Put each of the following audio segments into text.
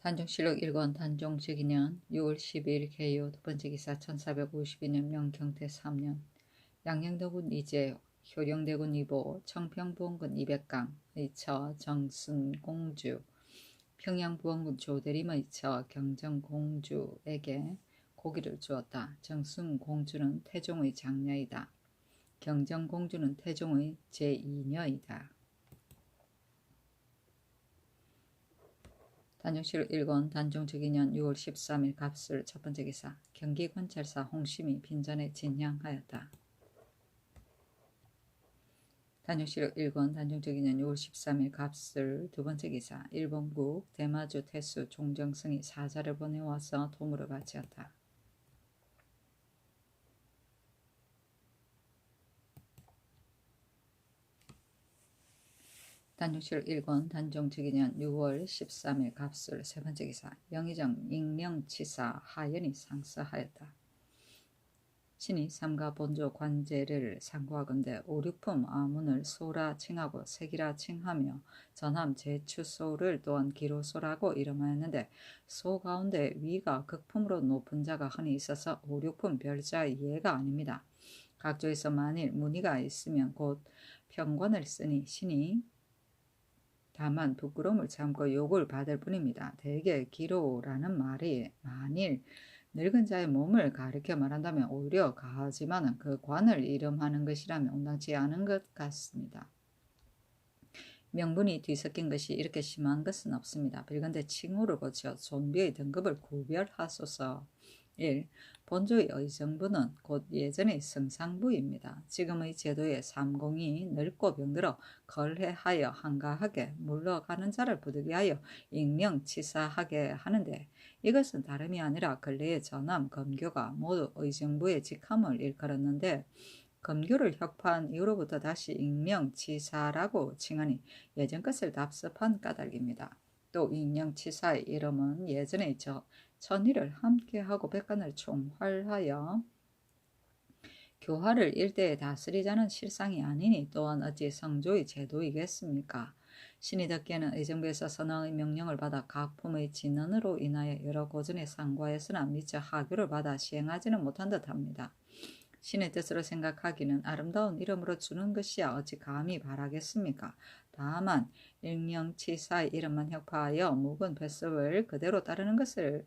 단종실록 1권 단종직인년 6월 12일 개요 두번째 기사 1452년 명경태 3년 양양대군 이재 효령대군 이보 청평부원군 이백강 의처 정순공주 평양부원군 조대림의 처 경정공주에게 고기를 주었다. 정순공주는 태종의 장녀이다. 경정공주는 태종의 제2녀이다. 단종실록 1권 단종직인년 6월 13일 갑술 첫번째 기사 경기관찰사 홍심이 빈전에 진향하였다. 단종실록 1권 단종직인년 6월 13일 갑술 두번째 기사 일본국 대마주 태수 종정승이 사자를 보내와서 도물을 바치었다. 단종실록 1권 단종직인년 6월 13일 갑술 세번째 기사 영의정 익명치사 하연이 상서하였다. 신이 삼가 본조 관제를 상고하건대 오륙품 아문을 소라 칭하고 색이라 칭하며 전함 제추소를 또한 기로소라고 이름하였는데 소 가운데 위가 극품으로 높은 자가 흔히 있어서 오륙품 별자 예가 아닙니다. 각조에서 만일 문의가 있으면 곧 평관을 쓰니 신이 다만 부끄러움을 참고 욕을 받을 뿐입니다. 대개 기로라는 말이 만일 늙은 자의 몸을 가리켜 말한다면 오히려 가하지만 그 관을 이름하는 것이라면 온당치 않은 것 같습니다. 명분이 뒤섞인 것이 이렇게 심한 것은 없습니다. 빌건대 칭호를 고쳐 존비의 등급을 구별하소서. 1. 본조의 의정부는 곧 예전의 성상부입니다. 지금의 제도의 삼공이 늙고 병들어 걸해하여 한가하게 물러가는 자를 부득이하여 익명치사하게 하는데 이것은 다름이 아니라 근래의 전함 검교가 모두 의정부의 직함을 일컬었는데 검교를 혁파한 이후로부터 다시 익명치사라고 칭하니 예전 것을 답습한 까닭입니다. 또 익명치사의 이름은 예전의 천일을 함께하고 백관을 총활하여 교화를 일대에 다스리자는 실상이 아니니 또한 어찌 성조의 제도이겠습니까? 신이 듣기에는 의정부에서 선왕의 명령을 받아 각품의 진언으로 인하여 여러 고전에 상고하였으나 미처 하교를 받아 시행하지는 못한 듯합니다. 신의 뜻으로 생각하기는 아름다운 이름으로 주는 것이야 어찌 감히 바라겠습니까? 다만 일명치사의 이름만 혁파하여 묵은 뱃습을 그대로 따르는 것을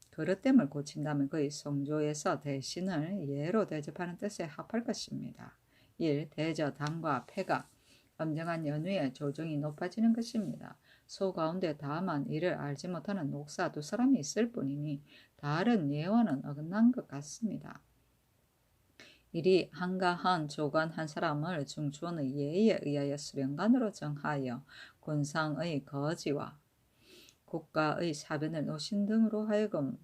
그릇됨을 고친다면 그의 성조에서 대신을 예로 대접하는 뜻에 합할 것입니다. 1. 대저, 당과 패가 엄정한 연후에 조정이 높아지는 것입니다. 소 가운데 다만 이를 알지 못하는 녹사 두 사람이 있을 뿐이니 다른 예와는 어긋난 것 같습니다. 이리 한가한 조관 한 사람을 중추원의 예의에 의하여 수령관으로 정하여 군상의 거지와 국가의 사변을 노신 등으로 하여금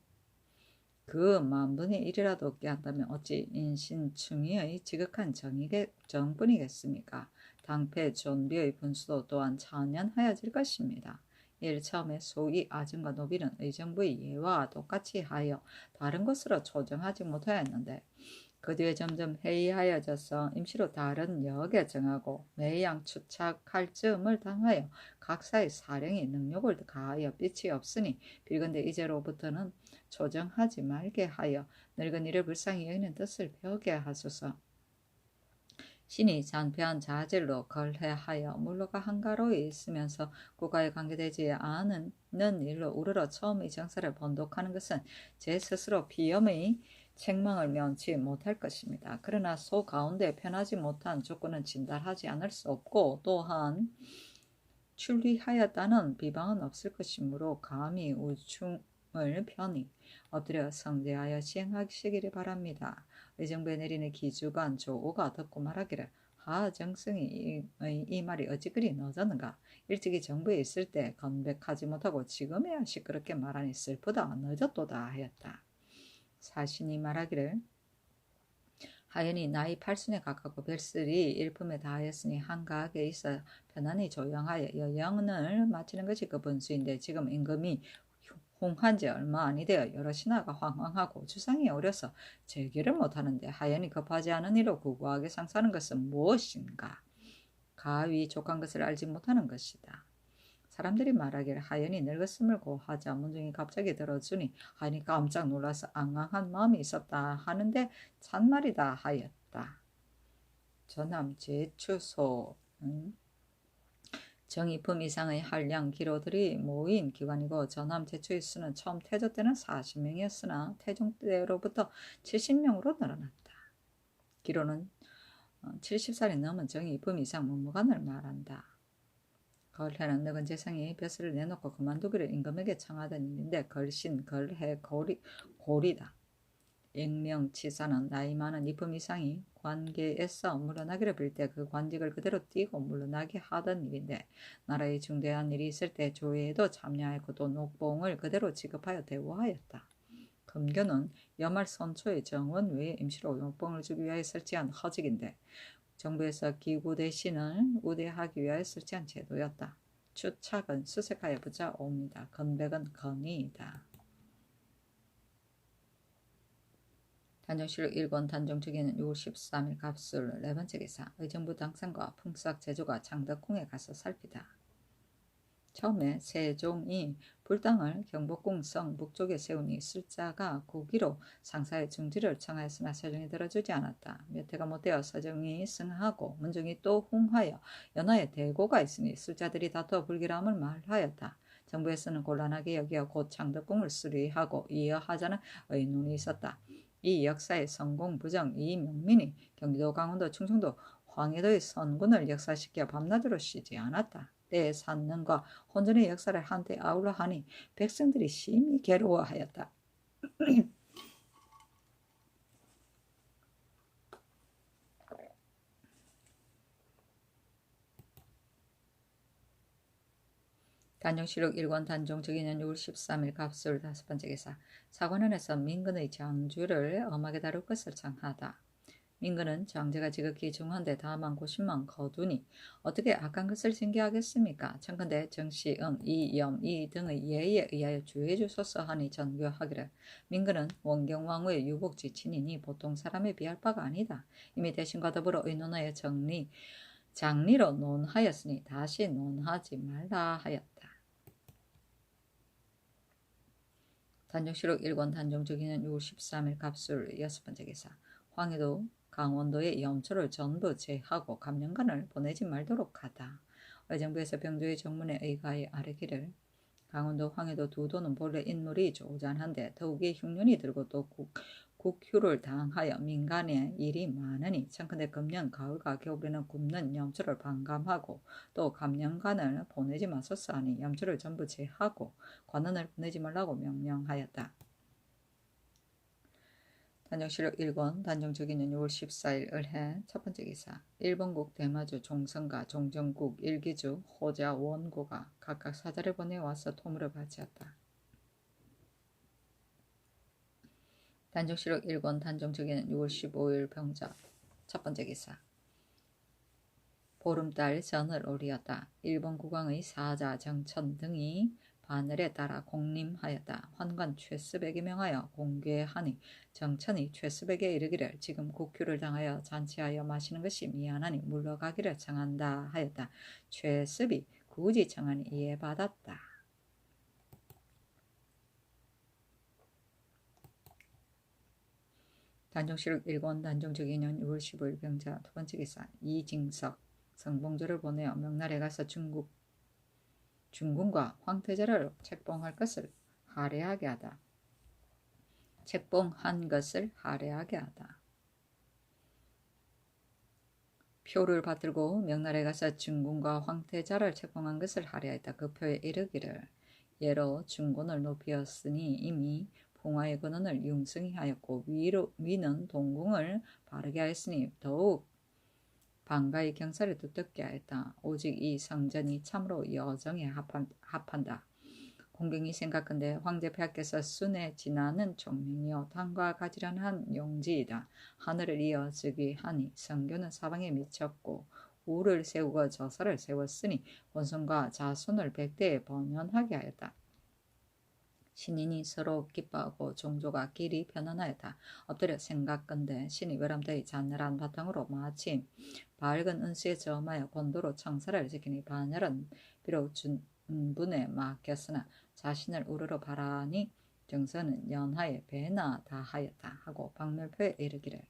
그 만분의 1이라도 얻게 한다면 어찌 인신충의의 지극한 정뿐이겠습니까? 당패 존비의 분수도 또한 천연하여질 것입니다. 이를 처음에 소위 아증과 노비는 의정부의 예와 똑같이 하여 다른 것으로 조정하지 못하였는데 그 뒤에 점점 해이하여져서 임시로 다른 역에 정하고 매양 추착할 즈음을 당하여 각사의 사령이 능력을 가하여 빛이 없으니 빌건대 이제로부터는 조정하지 말게 하여 늙은 이를 불쌍히 여기는 뜻을 배우게 하소서. 신이 잔패한 자질로 걸해하여 물로가 한가로이 있으면서 국가에 관계되지 않은 일로 우러러 처음의 정사를 번독하는 것은 제 스스로 비염의 책망을 면치 못할 것입니다. 그러나 소 가운데 편하지 못한 조건은 진달하지 않을 수 없고 또한 출리하였다는 비방은 없을 것이므로 감히 우충을 편히 엎드려 성대하여 시행하시기를 바랍니다. 의정부에 내리는 기주관 조오가 듣고 말하기를 하정승이 이 말이 어찌 그리 늦었는가. 일찍이 정부에 있을 때 건백하지 못하고 지금에야 시끄럽게 말하니 슬프다 늦었도다 하였다. 사신이 말하기를 하연이 나이 8순에 가깝고 별슬이 일품에 다하였으니 한가하게 있어 편안히 조용하여 여영을 마치는 것이 그 분수인데 지금 임금이 홍한 지 얼마 아니 되어 여러 신하가 황황하고 주상이 어려서 제기를 못하는데 하연이 급하지 않은 이로 구구하게 상사하는 것은 무엇인가? 가위 족한 것을 알지 못하는 것이다. 사람들이 말하기를 하연이 늙었음을 고하자 문중이 갑자기 들어주니 하연이 깜짝 놀라서 앙앙한 마음이 있었다 하는데 참말이다 하였다. 저남 제추소 정의품 이상의 한량 기로들이 모인 기관이고 전함 제추의 수는 처음 태조 때는 40명이었으나 태종 때로부터 70명으로 늘어났다. 기로는 70살이 넘은 정의품 이상 문무관을 말한다. 걸해는 늙은 재상이 벼슬을 내놓고 그만두기를 임금에게 청하던 일인데 걸신, 걸해, 고리다. 익명치사는 나이 많은 이품 이상이 관계에서 물러나기를 빌 때 그 관직을 그대로 띄고 물러나게 하던 일인데 나라의 중대한 일이 있을 때 조회에도 참여하였고 또 녹봉을 그대로 지급하여 대우하였다. 금교는 여말 선초의 정원 외에 임시로 녹봉을 주기 위하여 설치한 허직인데 정부에서 기구 대신을 우대하기 위하여 설치한 제도였다. 추착은 수색하여 붙여옵니다. 건백은 건의이다. 단정실록 1권 단정주기는 6월 13일 갑술 4번째 기사 의정부 당상과 풍싹 제주가 장덕궁에 가서 살피다. 처음에 세종이 불당을 경복궁성 북쪽에 세우니 술자가 고기로 상사의 중지를 청하였으나 세종이 들어주지 않았다. 몇 해가 못되어 세종이 승하고 문중이 또 흥하여 연하에 대고가 있으니 술자들이 다투어 불길함을 말하였다. 정부에서는 곤란하게 여기어 곧 장덕궁을 수리하고 이어하자는 의논이 있었다. 이 역사의 성공 부정 이 명민이 경기도 강원도 충청도 황해도의 선군을 역사시켜 밤낮으로 쉬지 않았다. 때의 산능과 혼전의 역사를 한때 아울러 하니 백성들이 심히 괴로워하였다. 단정실록 1권 단종 즉위년 6월 13일 갑술 5번째 기사 사관원에서 민근의 장주를 엄하게 다룰 것을 청하다. 민근은 장제가 지극히 중한데 다만 고심만 거두니 어떻게 악한 것을 징계하겠습니까? 청컨대 정씨, 이, 염, 이 등의 예에 의하여 주의해 주소서 하니 전교하기를 민근은 원경왕후의 유복지친이니 보통 사람에 비할 바가 아니다. 이미 대신과 더불어 의논하여 장리로 논하였으니 다시 논하지 말라 하였다. 단정실록 1권 단정주기는 6월 13일 갑술 6번째 기사 황해도 강원도의 염초를 전부 제하고 감령관을 보내지 말도록 하다. 의정부에서 병조의 정문에 의가에 아뢰기를 강원도 황해도 두 도는 본래 인물이 조잔한데 더욱이 흉년이 들고 또 국휴를 당하여 민간의 일이 많으니 청컨대 금년 가을과 겨울에는 굽는 염초를 반감하고 또 감령관을 보내지 마소서 하니 염초를 전부 제하고 관원을 보내지 말라고 명령하였다. 단정실록 1권 단정주기는 6월 14일 을해 첫번째 기사 일본국 대마주 종성과 종정국 일기주 호자 원고가 각각 사자를 보내와서 토물을 바치었다. 단정실록 1권 단정주기는 6월 15일 병자 첫번째 기사 보름달 전을 오리었다. 일본 국왕의 사자 정천 등이 바늘에 따라 공림하였다. 환관 최스백에 명하여 공개하니 정천이 최스백에 이르기를 지금 국휴를 당하여 잔치하여 마시는 것이 미안하니 물러가기를 청한다 하였다. 최습이 굳이 청하니 이해받았다. 단정실록 1권 단정주기년 6월 15일 병자 두번째 기사 이징석 성봉조를 보내어 명나라에 가서 중군과 황태자를 책봉할 것을 할애하게 하다. 책봉한 것을 할애하게 하다. 표를 받들고 명나라에 가서 중군과 황태자를 책봉한 것을 할애하였다. 그 표에 이르기를 예로 중군을 높이었으니 이미 풍화의 근원을 융성히 하였고 위는 동궁을 바르게 하였으니 더욱 방가의 경사를 두텁게 하였다. 오직 이 성전이 참으로 여정에 합한다. 공경이 생각건대 황제 폐하께서 순에 지나는 총명이요 당과 가지런한 용지이다. 하늘을 이어 즉위하니 성교는 사방에 미쳤고 우를 세우고 저사를 세웠으니 본성과 자손을 백대에 번연하게 하였다. 신인이 서로 기뻐하고 종조가 길이 편안하였다. 엎드려 생각건대 신이 외람되이 잔나란 바탕으로 마침 밝은 은수에 저음하여 곤도로 청사를 지키니 반열은 비록 분에 맡겼으나 자신을 우러러 바라니 정선은 연하에 배나 다하였다 하고 박멸표에 이르기를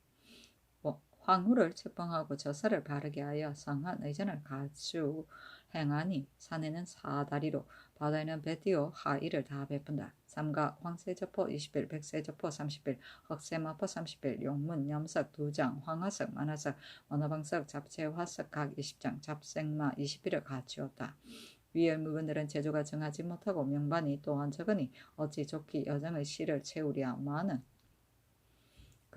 황후를 책봉하고 저서를 바르게 하여 성한 의전을 가주 행하니 산에는 사다리로 바다에는 배 띄어 하의를 다 베푼다. 삼가 황세저포 20일 백세저포 30일 흑세마포 30일 용문 염석 2장 황화석 만화석 원화방석 잡채화석 각 20장 잡생마 20일을 갖추었다. 위의 물건들은 제조가 정하지 못하고 명반이 또한 적으니 어찌 좋기 여정의 시를 채우랴마는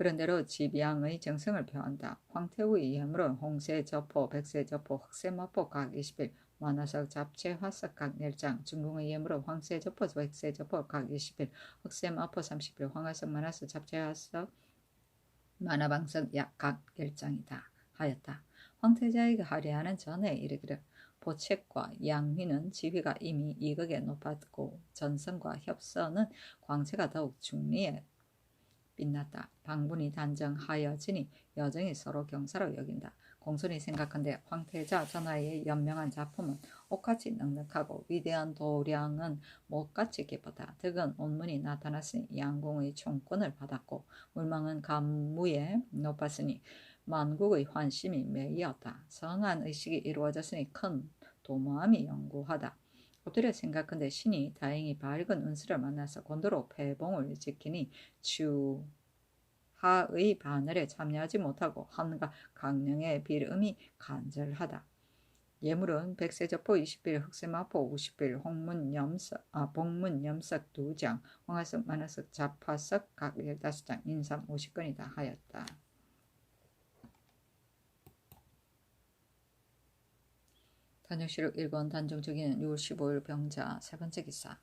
그런대로 집양의 정성을 표한다. 황태우의 예물은 홍세저포, 백세저포, 흑세마포 각 20일, 만화석, 잡채, 화석 각 10장, 중궁의 예물은 황세저포, 백세저포 각 20일, 흑세마포 30일, 황화석, 만화석, 잡채, 화석, 만화방석 각 10장이다 하였다. 황태자에게 하례하는 전에 이르기를 보책과 양휘는 지휘가 이미 이극에 높았고 전선과 협선은 광채가 더욱 중리에 빛났다. 방분이 단정하여지니 여정이 서로 경사로 여긴다. 공손히 생각한데 황태자 전하의 연명한 작품은 옷같이 넉넉하고 위대한 도량은 못같이 기뻤다. 덕은 온문이 나타났으니 양궁의 총권을 받았고 물망은 감무에 높았으니 만국의 환심이 매이었다. 성한 의식이 이루어졌으니 큰 도모함이 영구하다. 엎드려 생각한데 신이 다행히 밝은 운수를 만나서 곤도로 패봉을 지키니 주하의 반열에 참여하지 못하고 한가 강령의 비름이 간절하다. 예물은 백세저포 20빌, 흑세마포 50빌, 복문 염석 2장, 황화석, 만화석, 잡화석 각 15장, 인삼 50건이다 하였다. 단정시록 1권 단정적인 6월 15일 병자 세 번째 기사.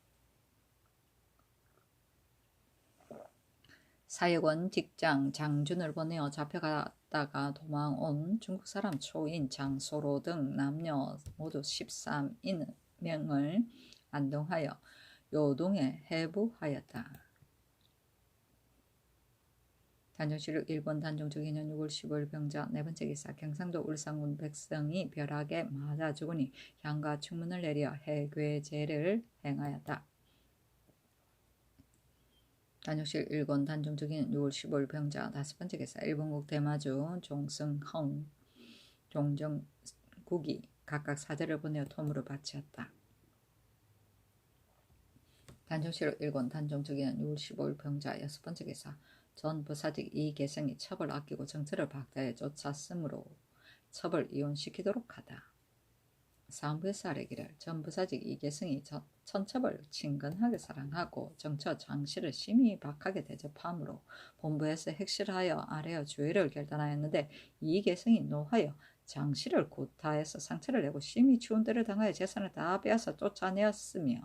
사역원 직장 장준을 보내어 잡혀갔다가 도망온 중국 사람 초인 장소로 등 남녀 모두 13명을 안동하여 요동에 해부하였다. 단정시록 1번 단정적인년 6월 15일 병자 네 번째 기사. 경상도 울산군 백성이 벼락에 맞아 죽으니 향가 충문을 내려 해괴제를 행하였다. 단정시록 1권 단정적인 6월 15일 병자 다섯 번째 기사. 일본국 대마주 종성헝 종정국이 각각 사제를 보내어 토물을 바치었다. 단정시록 1권 단정적인 6월 15일 병자 여섯 번째 기사. 전 부사직 이계성이 첩을 아끼고 정처를 박다해 쫓았으므로 첩을 이혼시키도록 하다. 사무에서 아뢰기를 전 부사직 이계성이 천첩을 친근하게 사랑하고 정처 장씨를 심히 박하게 대접하므로 본부에서 핵실하여 아뢰어 주의를 결단하였는데 이계성이 노하여 장씨를 구타해서 상처를 내고 심히 추운 데를 당하여 재산을 다 빼앗아 쫓아내었으며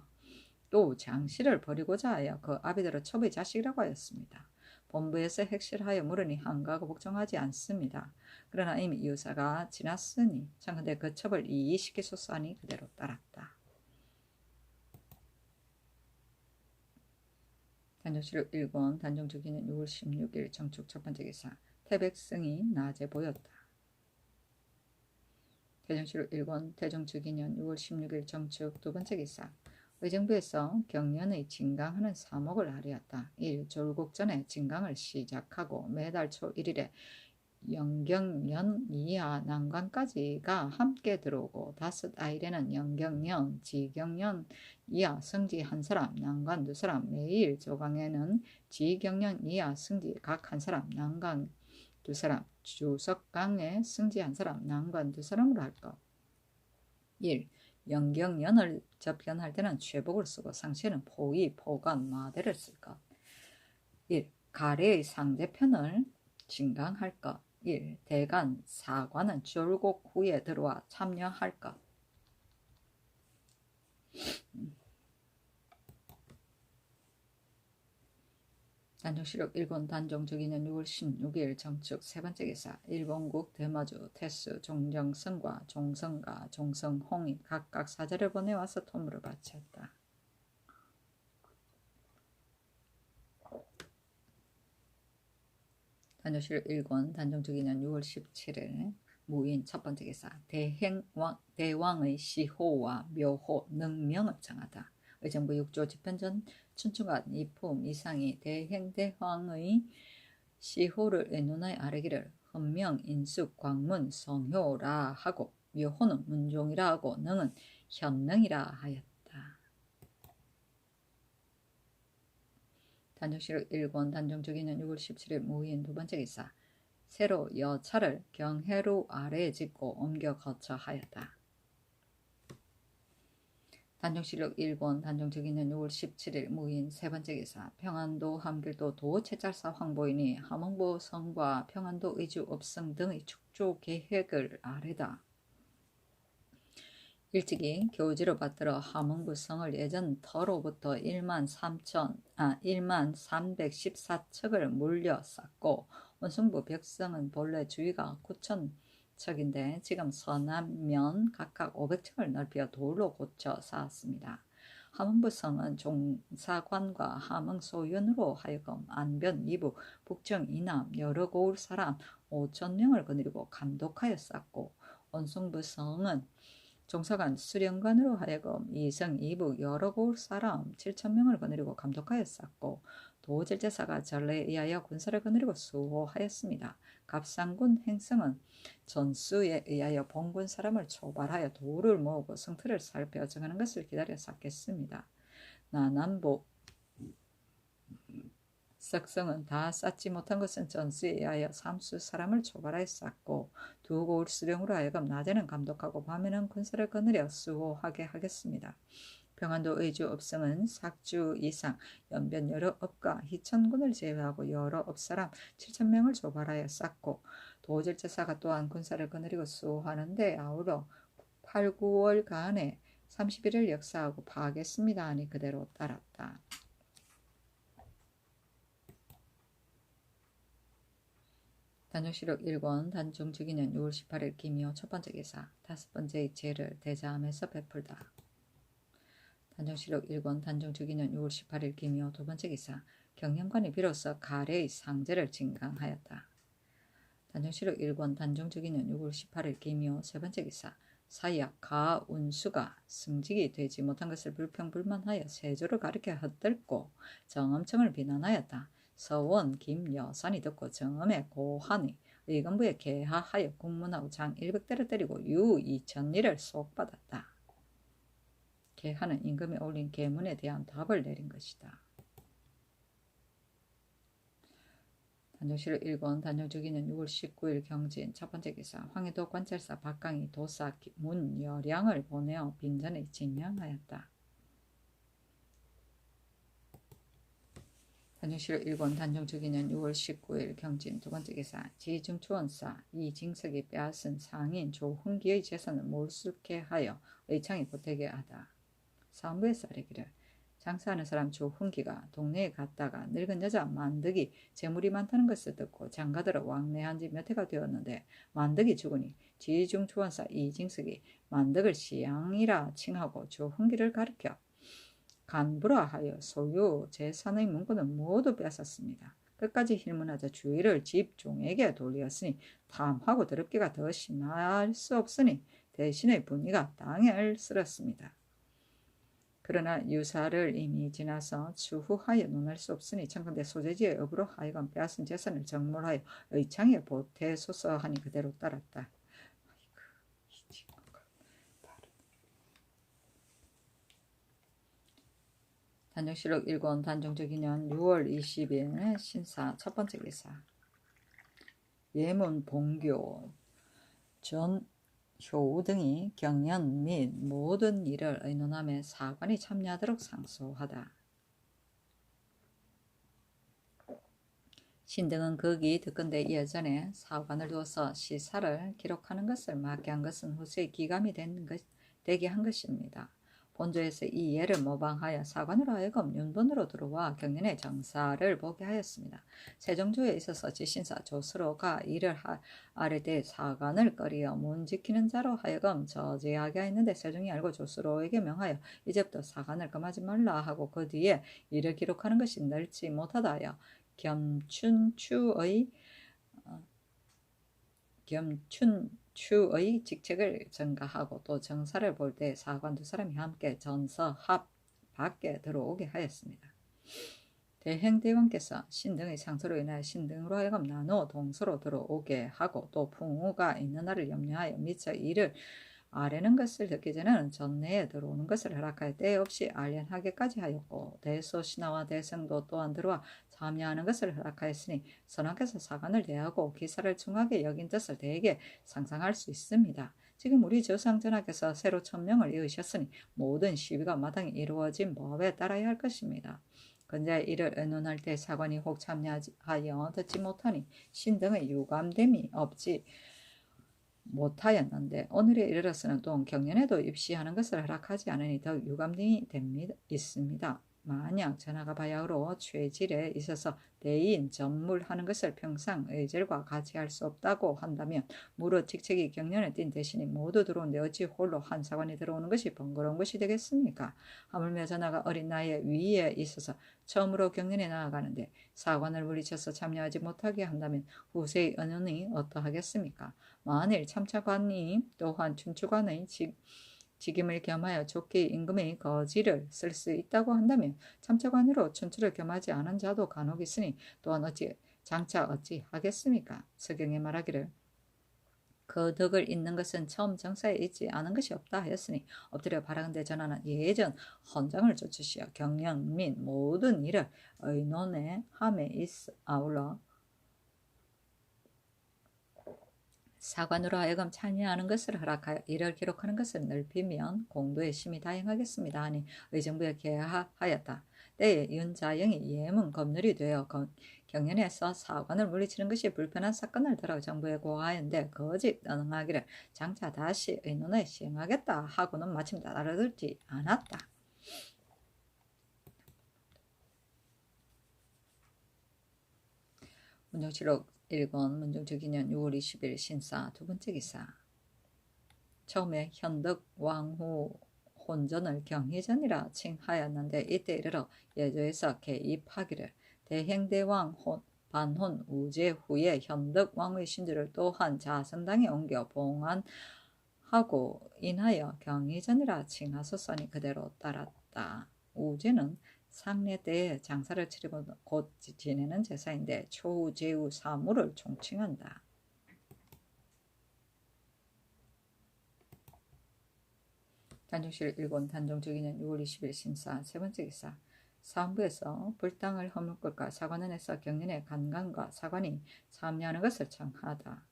또 장씨를 버리고자 하여 그 아비들을 첩의 자식이라고 하였습니다. 본부에서 핵실하여 물으니 한가하고 복종하지 않습니다. 그러나 이미 유사가 지났으니 청컨대 그 첩을 이의시키소서 하니 그대로 따랐다. 단정시록 1권 단정주기는 6월 16일 정축 첫 번째 기사. 태백성이 낮에 보였다. 대정시록 1권 대정주기년 6월 16일 정축 두 번째 기사. 의정부에서 경연의 진강하는 사목을 하리었다. 1. 졸국 전에 진강을 시작하고 매달 초 1일에 영경연 이하 난관까지가 함께 들어오고 5아일에는 영경연, 지경연 이하 승지 한 사람, 난관 2사람, 매일 조강에는 지경연 이하 승지 각 한 사람, 난관 2사람, 주석강에 승지 한 사람, 난관 2사람으로 할 것. 1. 영경연을 접견할 때는 최복을 쓰고 상시에는 포의, 포관, 마대를 쓸 것. 1. 가래의 상대편을 진강할 것. 1. 대간, 사관은 졸곡 후에 들어와 참여할 것. 단정시록 1권 단정적인년 6월 16일 정축 세 번째 기사. 일본국 대마주 태수 종정성과 종성가 종성홍이 각각 사제를 보내와서 토물을 바쳤다. 단정시록 1권 단정적인년 6월 17일 무인 첫 번째 기사 대왕의 시호와 묘호 능명을 정하다. 의정부 6조 집현전 춘추관 이품 이상이 대행대왕의 시호를 의논하여 아뢰기를 헌명 인숙 광문 성효라 하고 묘호는 문종이라 하고 능은 현능이라 하였다. 단정시록 1권 단정적이는 6월 17일 무인 두 번째 기사 새로 여차를 경해루 아래에 짓고 옮겨 거처 하였다. 단정시록 1권 단정적이는 6월 17일 무인 세 번째 기사 평안도 함길도 도채잘사 황보인이 함흥부 성과 평안도 의주 업성 등의 축조 계획을 아래다. 일찍이 교지로 받들어 함흥부 성을 예전 터로부터 1만 314척을 물려 쌓고 원숭부 벽성은 본래 주위가 9,000척인데 지금 서남면 각각 500척을 넓혀 돌로 고쳐 쌓았습니다. 함흥부 성은 종사관과 함흥 소윤으로 하여금 안변, 이부, 북청, 이남 여러 고을 사람 5,000명을 거느리고 감독하여 쌓고 원숭부 성은 종사관 수령관으로 하여금 이성, 이북 여러 고을 사람 7,000명을 거느리고 감독하여 쌓고 도질제사가 전례에 의하여 군사를 거느리고 수호하였습니다. 갑상군 행성은 전수에 의하여 본군 사람을 초발하여 도를 모으고 성틀을 살펴 정하는 것을 기다려 쌓겠습니다. 남부 석성은 다 쌓지 못한 것은 전수에 의하여 삼수 사람을 초발하여 쌓고 두 고을 수령으로 하여금 낮에는 감독하고 밤에는 군사를 거느려 수호하게 하겠습니다. 평안도 의주 업성은 삭주 이상 연변 여러 업과 희천군을 제외하고 여러 업사람 7,000명을 조발하여 쌓고 도질제사가 또한 군사를 거느리고 수호하는데 아우러 8, 9월간에 31일 역사하고 파하겠습니다 하니 그대로 따랐다. 단정시록 1권 단정주기는 6월 18일 기묘 첫 번째 기사 다섯 번째의 죄를 대자함에서 베풀다. 단정시록 1권 단정주기는 6월 18일 기묘 두 번째 기사 경영관이 비로소 가래의 상제를 진강하였다. 단정시록 1권 단정주기는 6월 18일 기묘 세 번째 기사 사약 가운수가 승직이 되지 못한 것을 불평불만하여 세조를 가리켜 헛들고 정엄청을 비난하였다. 서원 김여산이 듣고 정엄의 고한이 의건부에 개하하여 국문하고 장 100대를 때리고 유 2,000리를 속받았다. 개하는 임금에 올린 계문에 대한 답을 내린 것이다. 단정시록 1권 단정주기는 6월 19일 경진 첫 번째 기사 황해도 관찰사 박강이 도사 문여량을 보내어 빈전에 진양하였다. 단정시록 1권 단정주기는 6월 19일 경진 두 번째 기사 지중초원사 이징석이 빼앗은 상인 조훈기의 재산을 몰수케 하여 의창이 보태게 하다. 사무에서 아뢰기를 장사하는 사람 조훈기가 동네에 갔다가 늙은 여자 만득이 재물이 많다는 것을 듣고 장가들어 왕래한 지 몇 해가 되었는데 만득이 죽으니 지중초원사 이징석이 만득을 시양이라 칭하고 조훈기를 가리켜 간부라 하여 소유 재산의 문구는 모두 뺏었습니다. 끝까지 힐문하자 주의를 집종에게 돌리었으니 탐하고 더럽기가 더 심할 수 없으니 대신의 분위가 땅을 쓸었습니다. 그러나 유사를 이미 지나서 추후하여 논할 수 없으니 청컨대 소재지의 업으로 하여금 빼앗은 재산을 정몰하여 의창에 보태소서 하니 그대로 따랐다. 단정시록 1권 단정주기년 6월 20일 신사 첫 번째 기사 예문 봉교 전효우 등이 경연 및 모든 일을 의논하며 사관이 참여하도록 상소하다. 신등은 거기 듣건대 예전에 사관을 두어서 시사를 기록하는 것을 맡게 한 것은 후세에 기감이 되게 한 것입니다. 본조에서 이 예를 모방하여 사관으로 하여금 윤본으로 들어와 경연의 정사를 보게 하였습니다. 세종조에 있어서 지신사 조스로가 이를 아뢰되 사관을 꺼리어 문 지키는 자로 하여금 저지하게 했는데 세종이 알고 조스로에게 명하여 이제부터 사관을 금하지 말라 하고 그 뒤에 이를 기록하는 것이 넓지 못하다 하여 겸춘추의 추의 직책을 전가하고 또 정사를 볼 때 사관 두 사람이 함께 전서 합 밖에 들어오게 하였습니다. 대행대왕께서 신등의 상소로 인하여 신등으로 하여금 나누어 동서로 들어오게 하고 또 풍우가 있는 날을 염려하여 미처 이를 아뢰는 것을 듣기 전에는 전내에 들어오는 것을 허락하여 때 없이 알련하게까지 하였고 대소신하와 대성도 또한 들어와 참여하는 것을 허락하였으니 선왕께서 사관을 대하고 기사를 중하게 여긴 뜻을 대개 상상할 수 있습니다. 지금 우리 조상전하께서 새로 천명을 이으셨으니 모든 시비가 마땅히 이루어진 법에 따라야 할 것입니다. 근자의 이를 의논할 때 사관이 혹 참여하여 듣지 못하니 신등의 유감됨이 없지 못하였는데 오늘에 이르러서는 또 경연에도 입시하는 것을 허락하지 않으니 더욱 유감이 있습니다. 만약 전하가 바야흐로 죄질에 있어서 대인 전물하는 것을 평상 의절과 같이 할 수 없다고 한다면 무릇 직책이 경연에 띈 대신이 모두 들어오는데 어찌 홀로 한 사관이 들어오는 것이 번거로운 것이 되겠습니까? 하물며 전하가 어린 나이에 위에 있어서 처음으로 경연에 나아가는데 사관을 물리쳐서 참여하지 못하게 한다면 후세의 은연이 어떠하겠습니까? 만일 참차관이 또한 춘추관의 직임을 겸하여 좋게 임금의 거지를 쓸 수 있다고 한다면 참차관으로 춘추를 겸하지 않은 자도 간혹 있으니 또한 장차 어찌 하겠습니까? 서경에 말하기를 그 덕을 잇는 것은 처음 정사에 있지 않은 것이 없다 하였으니 엎드려 바라건대 전하는 예전 헌장을 쫓으시어 경영 및 모든 일을 의논에 함에 아울러 사관으로 하여금 참여하는 것을 허락하여 이를 기록하는 것을 넓히면 공도의 심히 다행하겠습니다 하니 의정부에 계하였다. 때에 윤자영이 예문 검열이 되어 경연에서 사관을 물리치는 것이 불편한 사건을 들어 정부에 고하였는데 거짓 떠능하기를 장차 다시 의논에 시행하겠다 하고는 마침 알아듣지 않았다. 문정치록 1권 문정주기년 6월 20일 신사 두 번째 기사. 처음에 현덕 왕후 혼전을 경희전이라 칭하였는데 이때 이르러 예조에서 개입하기를 대행대왕 반혼 우제 후에 현덕 왕의 신주를 또한 자성당에 옮겨 봉안하고 인하여 경희전이라 칭하소서니 그대로 따랐다. 우제는 상례 때에 장사를 치르고 곧 지내는 제사인데 초우, 제우, 사무를 총칭한다. 단종실 1권 단종주기년 6월 20일 신사 세 번째 기사. 사헌부에서 불당을 허물 것과 사관원에서 경연의 간관과 사관이 참여하는 것을 청하다.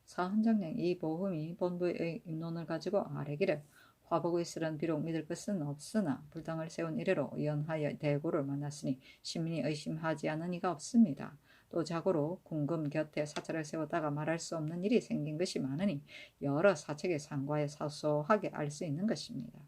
사헌장령 이 보험이 본부의 입론을 가지고 아뢰기를 화복의 슬은 비록 믿을 것은 없으나 불당을 세운 이래로 연하여 대고를 만났으니 시민이 의심하지 않은 이가 없습니다. 또 자고로 궁금 곁에 사찰을 세우다가 말할 수 없는 일이 생긴 것이 많으니 여러 사책의 상과에 사소하게 알 수 있는 것입니다.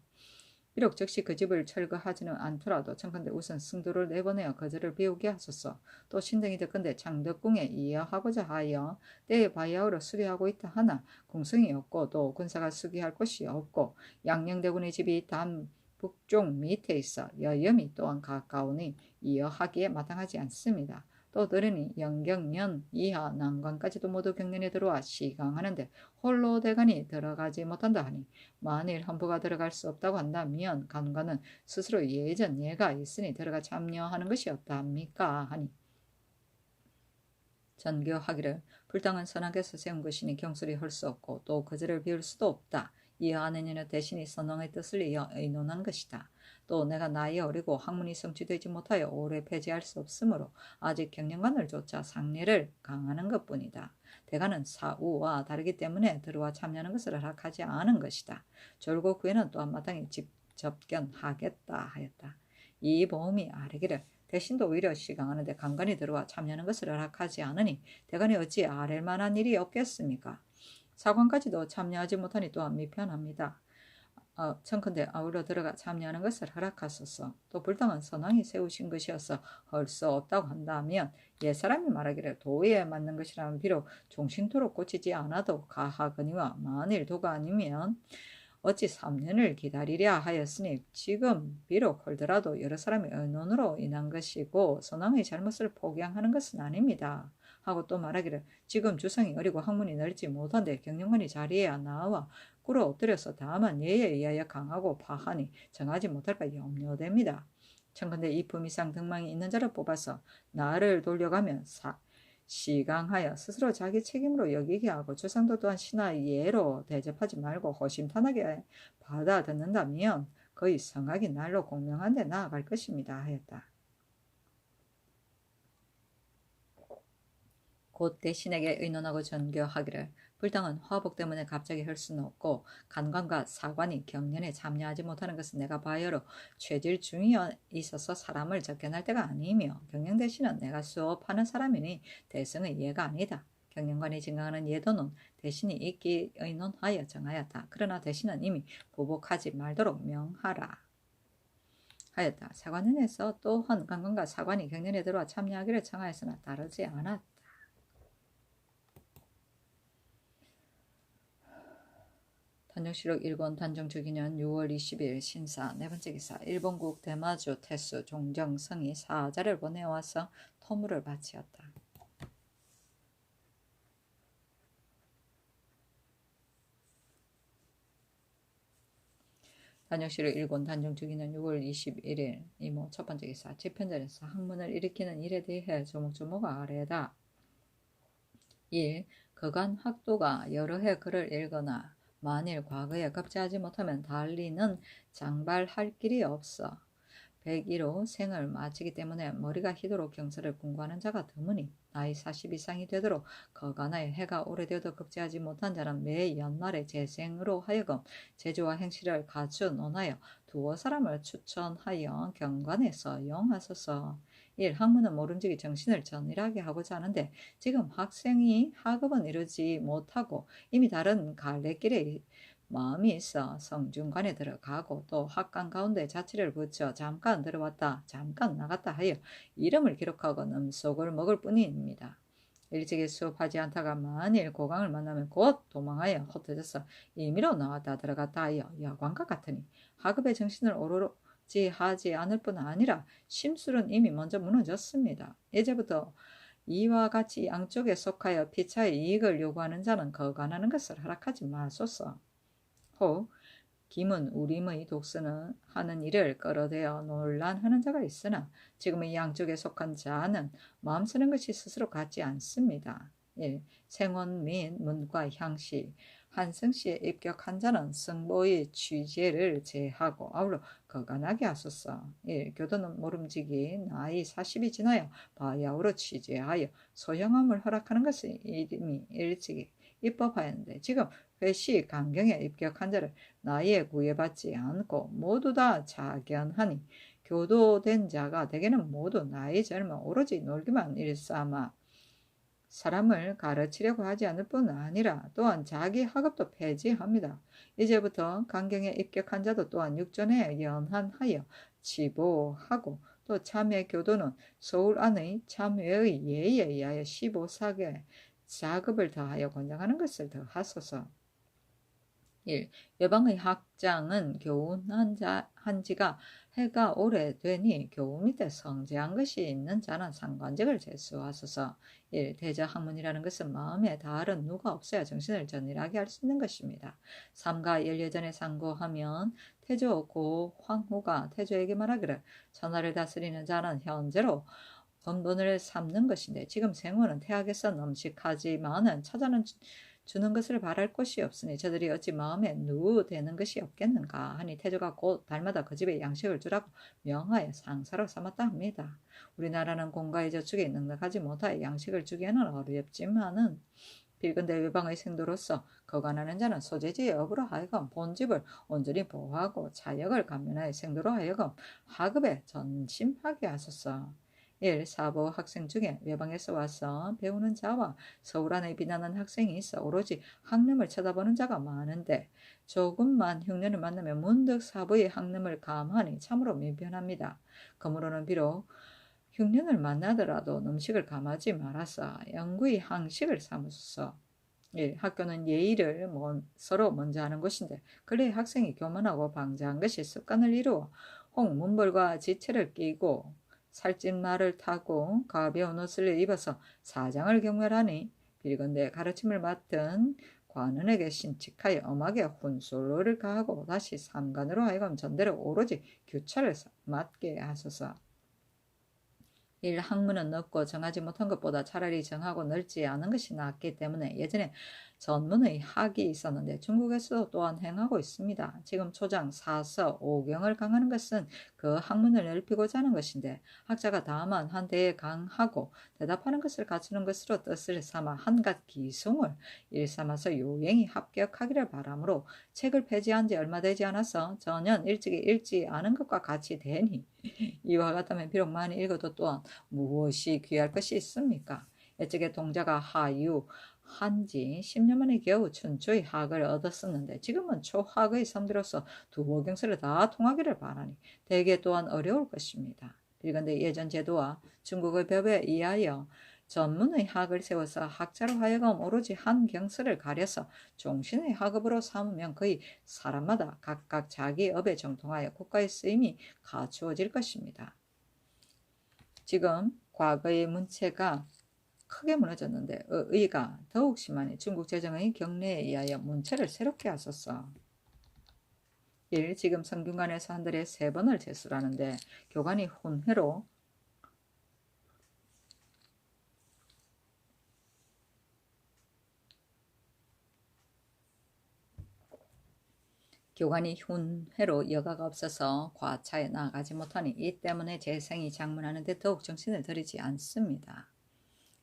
비록 즉시 그 집을 철거하지는 않더라도 청컨대 우선 승도를 내보내어 거절을 비우게 하소서. 또 신등이 듣건대 창덕궁에 이어하고자 하여 때에 바야흐로 수리하고 있다 하나 궁성이 없고 또 군사가 수기할 곳이 없고 양녕대군의 집이 단 북쪽 밑에 있어 여염이 또한 가까우니 이어하기에 마땅하지 않습니다. 또 들으니 영경년 이하 난관까지도 모두 경련에 들어와 시강하는데 홀로 대간이 들어가지 못한다 하니 만일 헌부가 들어갈 수 없다고 한다면 간관은 스스로 예전 예가 있으니 들어가 참여하는 것이 어떠합니까 하니 전교하기를 불당은 선왕께서 세운 것이니 경솔이 할 수 없고 또 거절을 비울 수도 없다. 이어 하는 이는 대신이 선왕의 뜻을 이어 의논한 것이다. 또 내가 나이 어리고 학문이 성취되지 못하여 오래 폐지할 수 없으므로 아직 경영관을 쫓아 상례를 강하는 것뿐이다. 대가는 사우와 다르기 때문에 들어와 참여하는 것을 허락하지 않은 것이다. 졸고 그에는 또한 마땅히 접견하겠다 하였다. 이 보험이 아뢰기를 대신도 오히려 시강하는데 간간히 들어와 참여하는 것을 허락하지 않으니 대간이 어찌 아랠 만한 일이 없겠습니까? 사관까지도 참여하지 못하니 또한 미편합니다. 청컨대 아울러 들어가 참여하는 것을 허락하소서. 또 불당은 선왕이 세우신 것이어서 할 수 없다고 한다면 옛사람이 말하기를 도에 맞는 것이라면 비록 종신토록 고치지 않아도 가하거니와 만일 도가 아니면 어찌 3년을 기다리랴 하였으니 지금 비록 헐더라도 여러 사람의 의논으로 인한 것이고 선왕의 잘못을 포기하는 것은 아닙니다. 하고 또 말하기를 지금 주성이 어리고 학문이 넓지 못한데 경영관이 자리에 나와 꿇어 엎드려서 다만 예에 의하여 강하고 파하니 정하지 못할까 염려됩니다. 청컨대 이 품위상 등망이 있는 자를 뽑아서 나를 돌려가면 시강하여 스스로 자기 책임으로 여기게 하고 주상도 또한 신하의 예로 대접하지 말고 허심탄회하게 받아듣는다면 거의 성악이 날로 공명한 데 나아갈 것입니다 하였다. 곧 대신에게 의논하고 전교하기를 불당은 화복 때문에 갑자기 할 수는 없고 간관과 사관이 경연에 참여하지 못하는 것은 내가 바여로 죄질 중에 있어서 사람을 접견할 때가 아니며 경영 대신은 내가 수업하는 사람이니 대승의 예가 아니다. 경영관이 증강하는 예도는 대신이 있기 의논하여 정하였다. 그러나 대신은 이미 보복하지 말도록 명하라 하였다. 사관원에서 또한 간관과 사관이 경연에 들어와 참여하기를 청하였으나 따르지 않았다. 단정시록 1권 단정주기년 6월 20일 신사 네번째 기사 일본국 대마주 태수 종정성이 사자를 보내와서 토무를 바치었다. 단정시록 1권 단정주기년 6월 21일 이모 첫번째 기사 집현전에서 학문을 일으키는 일에 대해 조목조목 아래다. 1. 그간 학도가 여러 해 글을 읽거나 만일 과거에 급제하지 못하면 달리는 장발할 길이 없어. 101호 생을 마치기 때문에 머리가 희도록 경서를 공부하는 자가 드무니 나이 40 이상이 되도록 거간하여 해가 오래되어도 급제하지 못한 자는 매 연말에 재생으로 하여금 재주와 행실을 갖춘 논하여 두어 사람을 추천하여 경관에서 영하소서. 1. 학문은 모름지기 정신을 전일하게 하고자 하는데 지금 학생이 학업은 이루지 못하고 이미 다른 갈래길에 마음이 있어 성중관에 들어가고 또 학관 가운데 자취를 붙여 잠깐 들어왔다 잠깐 나갔다 하여 이름을 기록하고 음속을 먹을 뿐입니다. 일찍이 수업하지 않다가 만일 고강을 만나면 곧 도망하여 흩어져서 임의로 나왔다 들어갔다 하여 여관과 같으니 학업의 정신을 오로지 하지 않을 뿐 아니라 심술은 이미 먼저 무너졌습니다. 이제부터 이와 같이 양쪽에 속하여 피차의 이익을 요구하는 자는 거간하는 것을 허락하지 마소서. 혹 김은 우림의 독서는 하는 일을 끌어대어 논란하는 자가 있으나 지금 이 양쪽에 속한 자는 마음 쓰는 것이 스스로 같지 않습니다. 1. 생원 및 문과 향시 한승시에 입격한 자는 승보의 취재를 제하고 아울러 거간하게 하소서. 1. 교도는 모름지기 나이 40이 지나여 바야흐로 취재하여 소형함을 허락하는 것은 이미 일찍이 입법하였는데 지금 회시 강경에 입격한 자를 나이에 구애받지 않고 모두 다 자견하니 교도된 자가 대개는 모두 나이 젊어 오로지 놀기만 일삼아 사람을 가르치려고 하지 않을 뿐 아니라 또한 자기 학업도 폐지합니다. 이제부터 강경에 입격한 자도 또한 육전에 연한하여 치보하고 또 참회 교도는 서울 안의 참회의 예에 의하여 15사계 자급을 더하여 권장하는 것을 더하소서. 1. 외방의 학장은 교훈한 지가 해가 오래되니 교우 밑에 성제한 것이 있는 자는 상관직을 제수하소서. 1. 대저학문이라는 것은 마음에 다른 누가 없어야 정신을 전일하게 할 수 있는 것입니다. 삼가 열여전에 상고하면 태조 고 황후가 태조에게 말하기를 천하를 다스리는 자는 현재로 본분을 삼는 것인데 지금 생후는 태학에서 넘식하지만은 처자는 주는 것을 바랄 곳이 없으니 저들이 어찌 마음에 누되는 것이 없겠는가 하니 태조가 곧 달마다 그 집에 양식을 주라고 명하여 상사로 삼았다 합니다. 우리나라는 공가의 저축에 넉넉하지 못하여 양식을 주기에는 어렵지만은 빌근대 외방의 생도로서 거간하는 자는 소재지의 업으로 하여금 본집을 온전히 보호하고 자역을 감면하여 생도로 하여금 학업에 전심하게 하소서. 1. 사보 학생 중에 외방에서 와서 배우는 자와 서울 안에 비난하는 학생이 있어 오로지 학lem을 쳐다보는 자가 많은데 조금만 흉년을 만나면 문득 사보의 학lem을 감하니 참으로 미변합니다. 그러므로는 비록 흉년을 만나더라도 음식을 감하지 말아서 영구히 항식을 삼으소서. 1. 학교는 예의를 서로 먼저 하는 곳인데 근래 학생이 교만하고 방자한 것이 습관을 이루어 혹 문벌과 지체를 끼고 살찐 말을 타고 가벼운 옷을 입어서 사장을 경멸하니 빌건대 가르침을 맡은 관원에게 신칙하여 엄하게 훈솔로를 가하고 다시 삼관으로 하여금 전대로 오로지 규찰을 맡게 하소서. 학문은 넓고 정하지 못한 것보다 차라리 정하고 넓지 않은 것이 낫기 때문에 예전에 전문의 학이 있었는데 중국에서도 또한 행하고 있습니다. 지금 초장, 사서, 오경을 강하는 것은 그 학문을 넓히고자 하는 것인데 학자가 다만 한 대에 강하고 대답하는 것을 갖추는 것으로 뜻을 삼아 한갓 기송을 일삼아서 요행이 합격하기를 바라므로 책을 폐지한 지 얼마 되지 않아서 전혀 일찍이 읽지 않은 것과 같이 되니 이와 같다면 비록 많이 읽어도 또한 무엇이 귀할 것이 있습니까? 옛적에 동자가 하유 한지 10년 만에 겨우 춘추의 학을 얻었었는데 지금은 초학의 성비로서 두어 경서를 다 통하기를 바라니 대개 또한 어려울 것입니다. 그런데 예전 제도와 중국의 법에 의하여 전문의 학을 세워서 학자로 하여금 오로지 한 경서를 가려서 종신의 학업으로 삼으면 거의 사람마다 각각 자기 업에 정통하여 국가의 쓰임이 갖추어질 것입니다. 지금 과거의 문체가 크게 무너졌는데 의가 더욱 심하니 중국 재정의 경례에 의하여 문체를 새롭게 하소서. 1. 지금 성균관에서 한 달에 3번을 제수하는데 교관이 훈회로 여가가 없어서 과차에 나아가지 못하니 이 때문에 재생이 장문하는데 더욱 정신을 들이지 않습니다.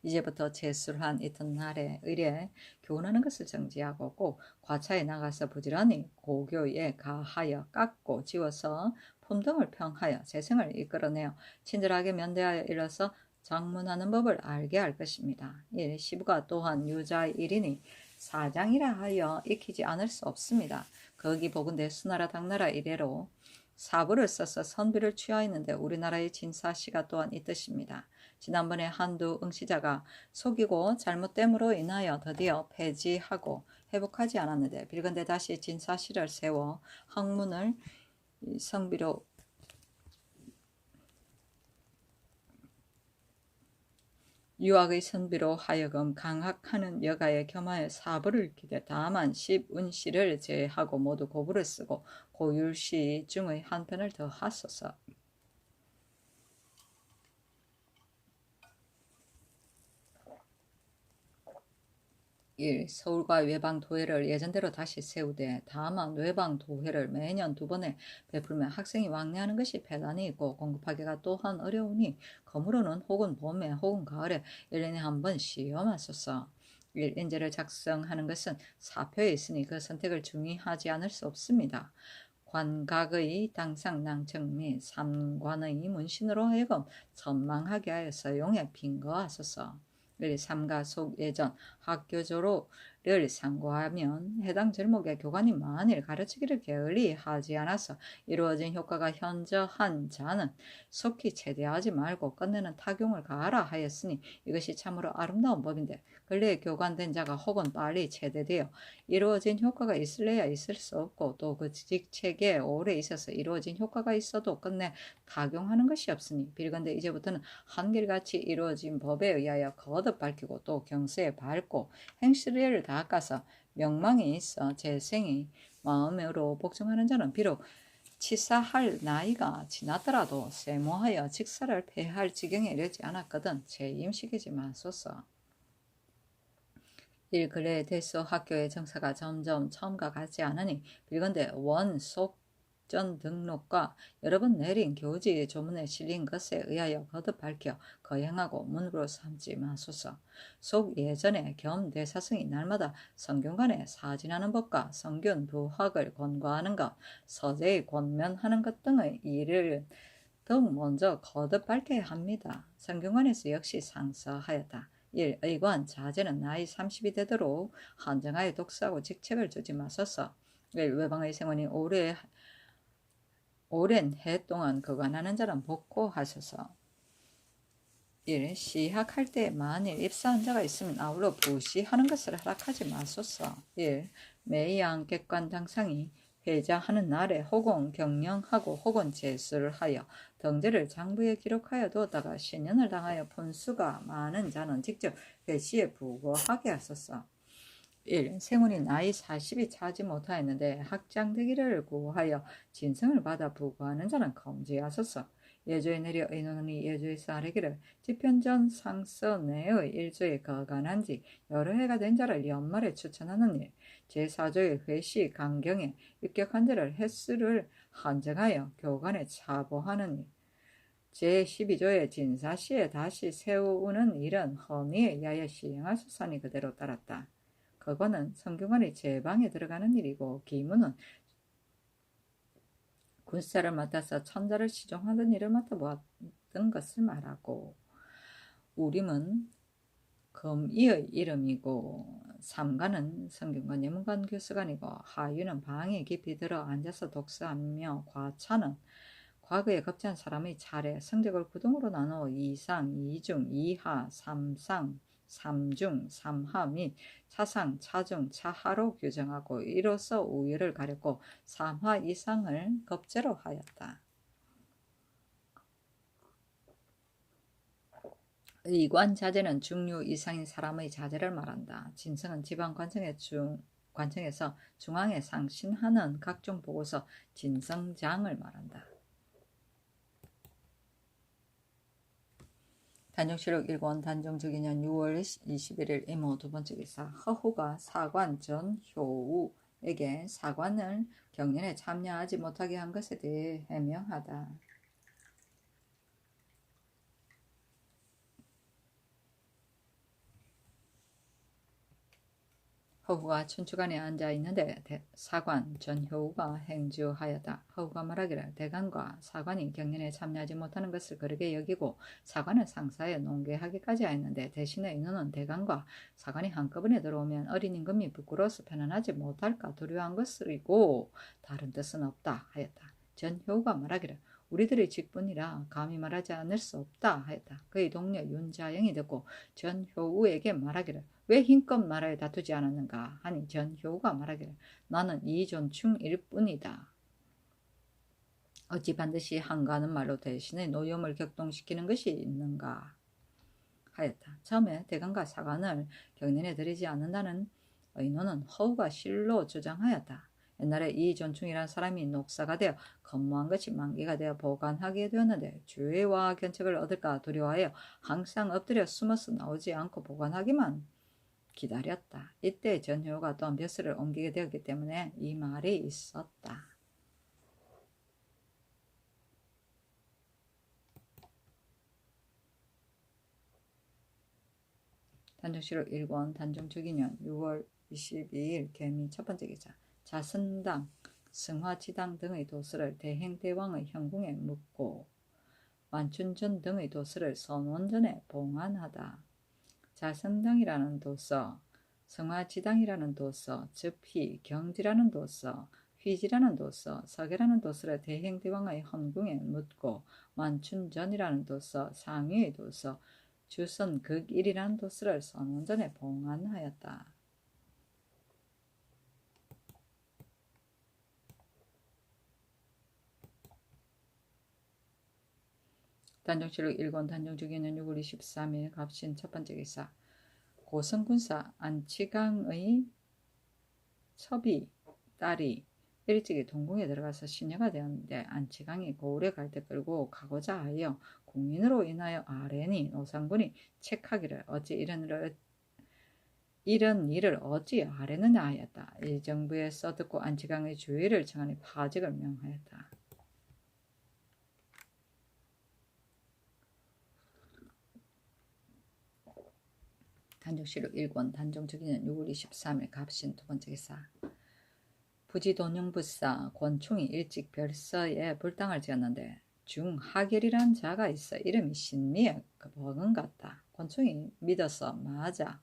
이제부터 제술한 이튿날에 의례 교훈하는 것을 정지하고 꼭 과차에 나가서 부지런히 고교에 가하여 깎고 지워서 품등을 평하여 재생을 이끌어내어 친절하게 면대하여 일러서 장문하는 법을 알게 할 것입니다. 1. 시부가 또한 유자의 일이니 사장이라 하여 익히지 않을 수 없습니다. 거기 보건대 수나라 당나라 이래로 사부를 써서 선비를 취하였는데 우리나라의 진사시가 또한 이 뜻입니다. 지난번에 한두 응시자가 속이고 잘못됨으로 인하여 드디어 폐지하고 회복하지 않았는데 빌건대 다시 진사시를 세워 학문을 성비로 유학의 선비로 하여금 강학하는 여가에 겸하여 사부를 기대 다만 십운시를 제하고 모두 고부를 쓰고 고율시 중의 한 편을 더 하소서. 1. 서울과 외방 도회를 예전대로 다시 세우되 다만 외방 도회를 매년 2번에 베풀면 학생이 왕래하는 것이 배단이 있고 공급하기가 또한 어려우니 거무로는 혹은 봄에 혹은 가을에 1년에 한 번 시험하소서. 1. 인재를 작성하는 것은 사표에 있으니 그 선택을 중의하지 않을 수 없습니다. 관각의 당상 낭청 및 삼관의 문신으로 하여금 전망하게 하여 서용에 빈거하소서. 삼가 속 예전 학교 졸업을 상고하면 해당 절목의 교관이 만일 가르치기를 게을리하지 않아서 이루어진 효과가 현저한 자는 속히 제대하지 말고 끝내는 타경을 가하라 하였으니 이것이 참으로 아름다운 법인데 근래에 교관된 자가 혹은 빨리 제대되어 이루어진 효과가 있을래야 있을 수 없고 또 그 직책에 오래 있어서 이루어진 효과가 있어도 끝내 타경하는 것이 없으니 빌건대 이제부터는 한결같이 이루어진 법에 의하여 거듭 밝히고 또 경서에 밝고 행실을 닦아서 명망이 있어 재생이 마음으로 복종하는 자는 비록 치사할 나이가 지났더라도 세모하여 직사를 폐할 지경에 이르지 않았거든 재임시키지 마소서. 1. 근래에 대소 학교의 정사가 점점 처음과 같지 않으니 빌건대 원속 전 등록과 여러 번 내린 교지 조문에 실린 것에 의하여 거듭 밝혀 거행하고 문으로 삼지 마소서. 속 예전에 겸 대사성이 날마다 성균관에 사진하는 법과 성균 부학을 권고하는 것, 서재의 권면하는 것 등의 일을 더욱 먼저 거듭 밝혀야 합니다. 성균관에서 역시 상서하였다. 1. 의관 자제는 나이 30이 되도록 한정하여 독서하고 직책을 주지 마소서. 1. 외방의 생원이 오랜 해 동안 거관하는 자는 복고하소서. 1. 시학할 때 만일 입사한 자가 있으면 아울러 부시하는 것을 허락하지 마소서. 1. 매양 객관 당상이 회자하는 날에 혹은 경영하고 혹은 제수를 하여 덩제를 장부에 기록하여 두었다가 신연을 당하여 푼수가 많은 자는 직접 회시에 부고하게 하소서. 1. 생훈이 나이 40이 차지 못하였는데 학장되기를 구하여 진성을 받아 부고하는 자는 검지하소서. 예조에 내려 의논이 예조에서 아뢰기를 지편전 상서 내의 일조에 거간한 지 여러 해가 된 자를 연말에 추천하는 일, 제4조의 회시 강경에 입격한 자를 횟수를 한정하여 교관에 차보하는 일, 제12조의 진사시에 다시 세우는 일은 허니에 야여 시행할 수산이 그대로 따랐다. 그거는 성균관의 제방에 들어가는 일이고 기문은 군사를 맡아서 천자를 시종하던 일을 맡아보았던 것을 말하고, 우림은 금이의 이름이고 삼관은 성균관 예문관 교수관이고 하유는 방에 깊이 들어 앉아서 독서하며 과차는 과거에 급제한 사람의 차례 성적을 구동으로 나누어 2상, 2중, 2하, 3상, 3중, 3하 및 차상, 차중, 차하로 규정하고 이로써 우열을 가렸고 3하 이상을 급제로 하였다. 의관 자제는 중류 이상인 사람의 자제를 말한다. 진성은 지방 관청에서 중앙에 상신하는 각종 보고서 진성장을 말한다. 단종실록 1권 단종주기년 6월 21일 이모 두 번째 기사. 허후가 사관 전효우에게 사관을 경연에 참여하지 못하게 한 것에 대해 해명하다. 허후가 춘추관에 앉아 있는데 사관 전효우가 행주하였다. 허후가 말하기를 대관과 사관이 경연에 참여하지 못하는 것을 그르게 여기고 사관을 상사에 농계하기까지 하였는데 대신에 인호는 대관과 사관이 한꺼번에 들어오면 어린 임금이 부끄러워서 편안하지 못할까 두려워한 것이고 다른 뜻은 없다 하였다. 전효우가 말하기를 우리들의 직분이라 감히 말하지 않을 수 없다 하였다. 그의 동료 윤자영이 듣고 전효우에게 말하기를 왜 힘껏 말하여 다투지 않았는가 하니 전효우가 말하기를 나는 이존충일 뿐이다. 어찌 반드시 한가하는 말로 대신에 노염을 격동시키는 것이 있는가 하였다. 처음에 대관과 사관을 경연에 들이지 않는다는 의논은 허우가 실로 주장하였다. 옛날에 이존충이라는 사람이 녹사가 되어 건모한 것이 만기가 되어 보관하게 되었는데 주의와 견책을 얻을까 두려워하여 항상 엎드려 숨어서 나오지 않고 보관하기만 기다렸다. 이때 전효가 또 벼슬을 옮기게 되었기 때문에 이 말이 있었다. 단종실록 1권 단종주기년 6월 22일 개미 첫 번째 기사. 자선당, 승화지당 등의 도서를 대행대왕의 형궁에 묻고 완춘전 등의 도서를 선원전에 봉안하다. 자선당이라는 도서, 승화지당이라는 도서, 즉휘, 경지라는 도서, 휘지라는 도서, 서계라는 도서를 대행대왕의 헌궁에 묻고 만춘전이라는 도서, 상위의 도서, 주선극일이라는 도서를 선원전에 봉안하였다. 단종실록 1권 단종주기년 6월 23일 갑신 첫 번째 기사. 고성군사 안치강의 첩이 딸이 일찍이 동궁에 들어가서 시녀가 되었는데 안치강이 고을에 갈 때 끌고 가고자 하여 공인으로 인하여 아뢰니 노상군이 책하기를 어찌 이런 일을 어찌 아뢰느냐 하였다. 이 정부에서 듣고 안치강의 주의를 청하니 파직을 명하였다. 단종실록 1권 단종주기년 6월 23일 갑신 두 번째 기사. 부지돈용부사 권총이 일찍 별서에 불당을 지었는데 중하결이란 자가 있어 이름이 신미에 버금 같다. 권총이 믿어서 맞아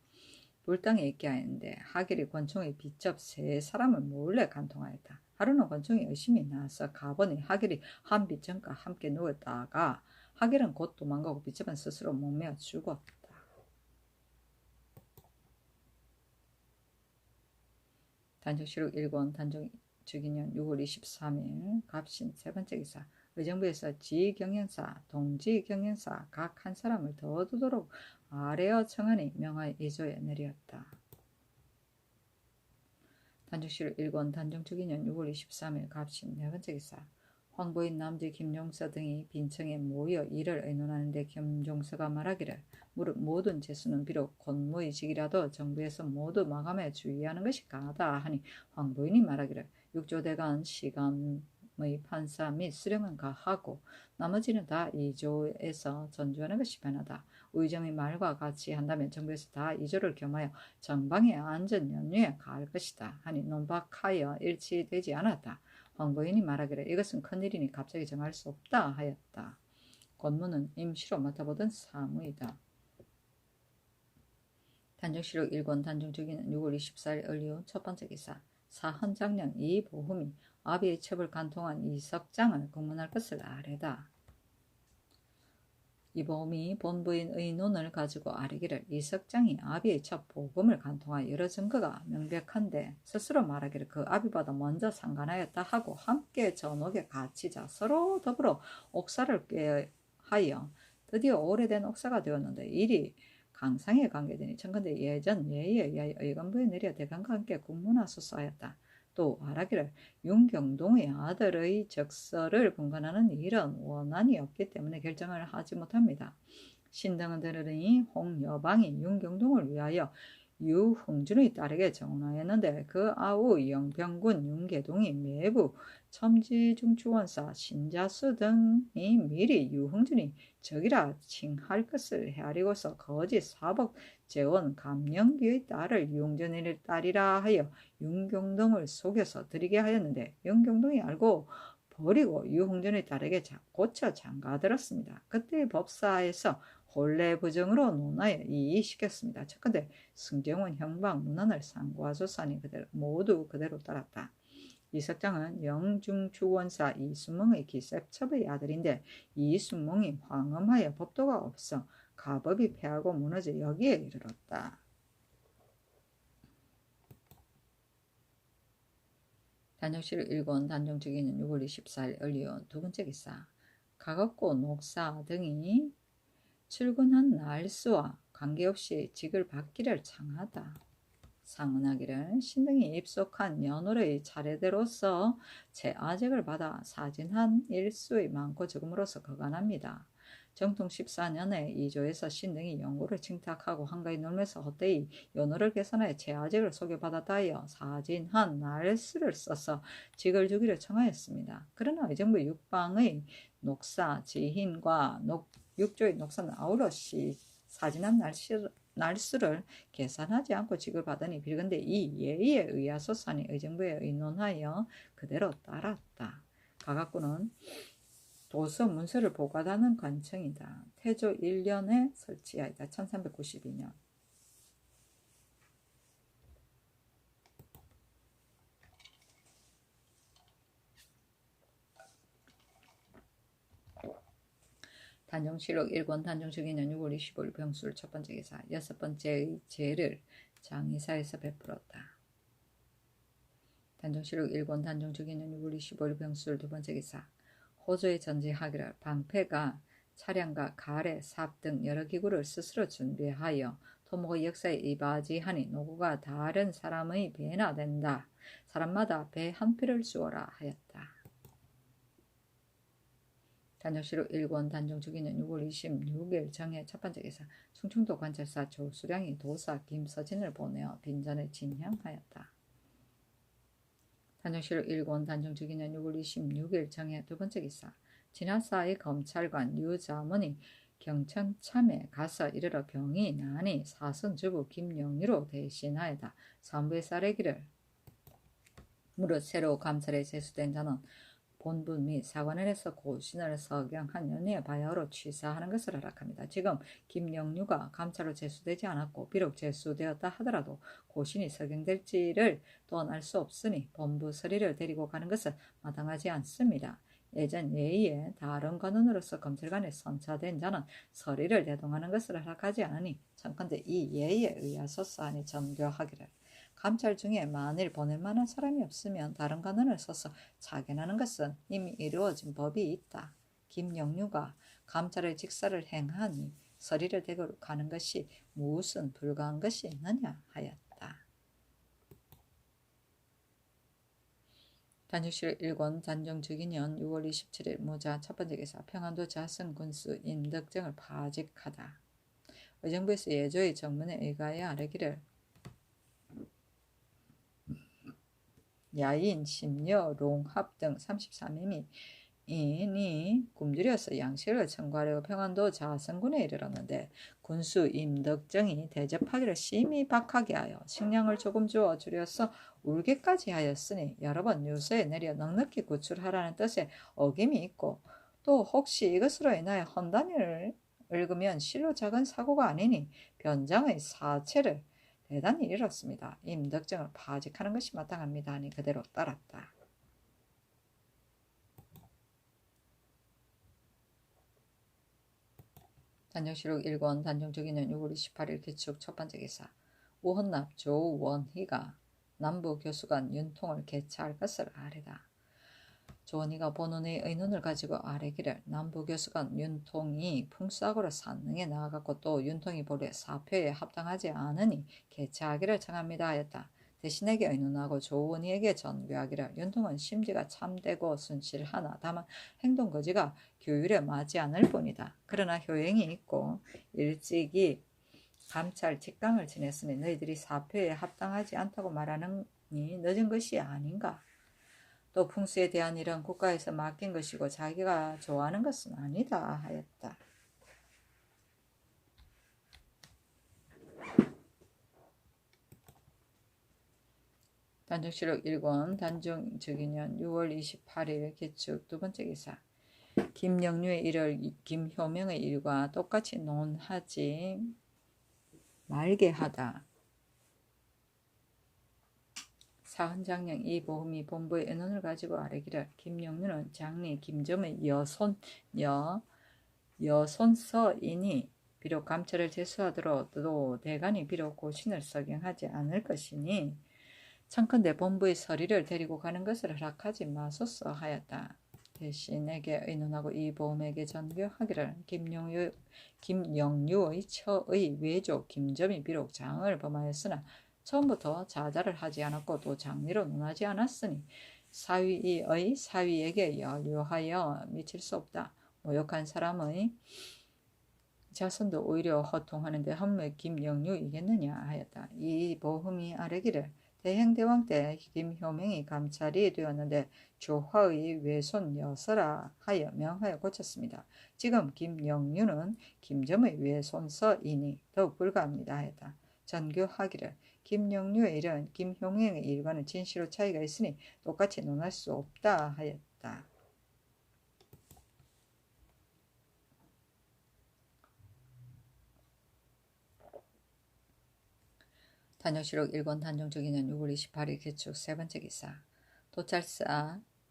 불당에 있게 하였는데 하결이 권총의 비첩 세 사람을 몰래 간통하였다. 하루는 권총이 의심이 나서 가보니 하결이 한 비첩과 함께 누웠다가 하결은 곧 도망가고 비첩은 스스로 목매어 죽었다. 단종실록 1권 주기년 6월 23일 갑신 세 번째 기사. 의정부에서 지경영사, 동지경영사 각 한 사람을 더 두도록 아래어 청하니 명하여 이조에 내렸다. 단종실 일권 단종주기년 6월 23일 갑신 네 번째 기사. 황보인 남지 김종서 등이 빈청에 모여 이를 의논하는데 김종서가 말하기를 무릇 모든 재수는 비록 권무의직이라도 정부에서 모두 마감에 주의하는 것이 강하다 하니 황보인이 말하기를 육조대간 시감의 판사 및 수령은 가하고 나머지는 다 이조에서 전주하는 것이 편하다. 의정의 말과 같이 한다면 정부에서 다 이조를 겸하여 정방의 안전 연유에 가할 것이다 하니 논박하여 일치되지 않았다. 황보인이 말하기를 이것은 큰일이니 갑자기 정할 수 없다 하였다. 권무는 임시로 맡아보던 사무이다. 단종실록 1권 단종주기는 6월 24일 을리오 첫 번째 기사. 사헌장령 이보흠이 아비의 첩을 간통한 이석장을 공문할 것을 아뢰다. 이보흠이 본부인 의논을 가지고 아뢰기를 이석장이 아비의 첩 보금을 간통한 여러 증거가 명백한데 스스로 말하기를 그 아비보다 먼저 상관하였다 하고 함께 전옥에 갇히자 서로 더불어 옥사를 꾀하여 드디어 오래된 옥사가 되었는데 일이 강상에 관계되니 청컨대 예전 예의에 의하여 의관부에 내려 대감과 함께 국문하소서하였다. 또 말하기를 윤경동의 아들의 적서를 분간하는 일은 원한이 없기 때문에 결정을 하지 못합니다. 신등은 들으니 홍여방이 윤경동을 위하여 유흥준의 딸에게 정원하였는데 그 아우 영병군 윤계동이 매부 첨지중추원사 신자수 등이 미리 유흥준이 적이라 칭할 것을 헤아리고서 거짓 사복 재원 감령기의 딸을 유흥준의 딸이라 하여 윤경동을 속여서 드리게 하였는데 윤경동이 알고 버리고 유흥준의 딸에게 고쳐 장가들었습니다. 그때 법사에서 혼례 부정으로 논하여 이의시켰습니다. 첫건데 승정원 형방 문안을 상고하소서하니 모두 그대로 따랐다. 이석장은 영중추원사 이순몽의 기셉첩의 아들인데 이순몽이 황엄하여 법도가 없어 가법이 패하고 무너져 여기에 이르렀다. 단종실 1권 단종주기는 6월 24일 을리온 두 번째 기사. 가겁고 녹사 등이 출근한 날수와 관계없이 직을 받기를 청하다. 상언하기를 신등이 입속한 연월의 차례대로서 제아직을 받아 사진한 일수의 많고 적음으로서 거간합니다. 정통 14년에 이조에서 신등이 영구를 칭탁하고 한가히 놀면서 헛되이 연월을 계산하여 제아직을 소개받았다 하여 사진한 날수를 써서 직을 주기를 청하였습니다. 그러나 의정부 육방의 녹사 지hin과 육조의 녹사는 아울러 사진한 날수를 계산하지 않고 직을 받으니 빌건대 이 예의에 의하소서하니 의정부에 의논하여 그대로 따랐다. 가각구는 도서 문서를 보관하는 관청이다. 태조 1년에 설치하였다. 1392년. 단종실록 1권 단종주기년 6월 25일 병술 첫 번째 기사. 여섯 번째의 죄를 장의사에서 베풀었다. 단종실록 1권 단종주기년 6월 25일 병술 두 번째 기사. 호조에 전지하기를 방패가 차량과 가래, 삽 등 여러 기구를 스스로 준비하여 토목의 역사에 이바지하니 노고가 다른 사람의 배나 된다. 사람마다 배 한 필을 주어라 하였다. 단종실록 1권 단종주기년 6월 26일 정해 첫 번째 기사. 충청도 관찰사 조수량이 도사 김서진을 보내어 빈전에 진향하였다. 단종실록 1권 단종주기년 6월 26일 정해 두 번째 기사. 진화사의 검찰관 유자문이 경천 참에 가서 이르러 병이 나니 사선주부 김영희로 대신하여다. 산부의 쌀에기를 무릇 새로 감찰에 제수된 자는 본부 및 사관원에서 고신을 서경한 연예의 바야흐로 취사하는 것을 허락합니다. 지금 김영유가 감찰로 제수되지 않았고 비록 제수되었다 하더라도 고신이 서경될지를 또한 알 수 없으니 본부 서리를 데리고 가는 것은 마땅하지 않습니다. 예전 예의에 다른 관원으로서 검찰관에 선차된 자는 서리를 대동하는 것을 허락하지 않으니 청컨대 이 예의에 의하소서 하니 점교하기를. 감찰 중에 만일 보낼 만한 사람이 없으면 다른 간원을 써서 차견하는 것은 이미 이루어진 법이 있다. 김영류가 감찰의 직사를 행하니 서리를 대고 가는 것이 무슨 불가한 것이 있느냐 하였다. 단육실 1권 단정주기년 6월 27일 모자 첫 번째 기사 평안도 자선 군수 임덕정을 파직하다. 의정부에서 예조의 정문에 의가하여 아뢰기를 야인, 심려, 롱합 등 33인이 굶주려서 양식을 청구하려고 평안도 자선군에 이르렀는데 군수 임덕정이 대접하기를 심히 박하게 하여 식량을 조금 주어 줄여서 울게까지 하였으니 여러 번 유서에 내려 넉넉히 구출하라는 뜻의 어김이 있고 또 혹시 이것으로 인하여 헌단을 읊으면 실로 작은 사고가 아니니 변장의 사체를 대단히 잃었습니다. 임덕정을 파직하는 것이 마땅합니다 하니 그대로 따랐다. 단정실록 1권 단정주기년 6월 28일 기축 첫 번째 기사 우헌납 조원희가 남부교수관 윤통을 개최할 것을 아뢰다. 조원희가 본원의 의논을 가지고 아뢰기를 남부교수관 윤통이 풍수학으로 산능에 나아갔고 또 윤통이 본래 사표에 합당하지 않으니 개최하기를 청합니다 하였다. 대신에게 의논하고 조원희에게 전교하기를 윤통은 심지가 참되고 순실하나 다만 행동거지가 규율에 맞지 않을 뿐이다. 그러나 효행이 있고 일찍이 감찰 직강을 지냈으니 너희들이 사표에 합당하지 않다고 말하는 이 늦은 것이 아닌가. 또 풍수에 대한 일은 국가에서 맡긴 것이고 자기가 좋아하는 것은 아니다 하였다. 단정실록 1권 단정주기년 6월 28일 기축 두 번째 기사 김영류의 일을 김효명의 일과 똑같이 논하지 말게 하다. 사헌장령 이보흠이 본부의 의논을 가지고 아뢰기를 김영류는 장리 김점의 여손서이니 비록 감찰을 제수하더라도 대간이 비록 고신을 석양하지 않을 것이니 청컨대 본부의 서리를 데리고 가는 것을 허락하지 마소서 하였다. 대신에게 의논하고 이보흠에게 전교하기를 김영류의 처의 외조 김점이 비록 장을 범하였으나 처음부터 자자를 하지 않았고 또 장리로 논하지 않았으니 사위의 사위에게 연류하여 미칠 수 없다. 모욕한 사람의 자손도 오히려 허통하는데 한무의 김영류이겠느냐 하였다. 이보흠이 아뢰기를 대행대왕 때 김효명이 감찰이 되었는데 조화의 외손 여서라 하여 명하여 고쳤습니다. 지금 김영류는 김점의 외손서이니 더욱 불가합니다 하였다. 전교하기를 김영류의 일은 김효명의 일과는 진시로 차이가 있으니 똑같이 논할 수 없다 하였다. 단정실록 1권 단정주기년 6월 28일 기축 세 번째 기사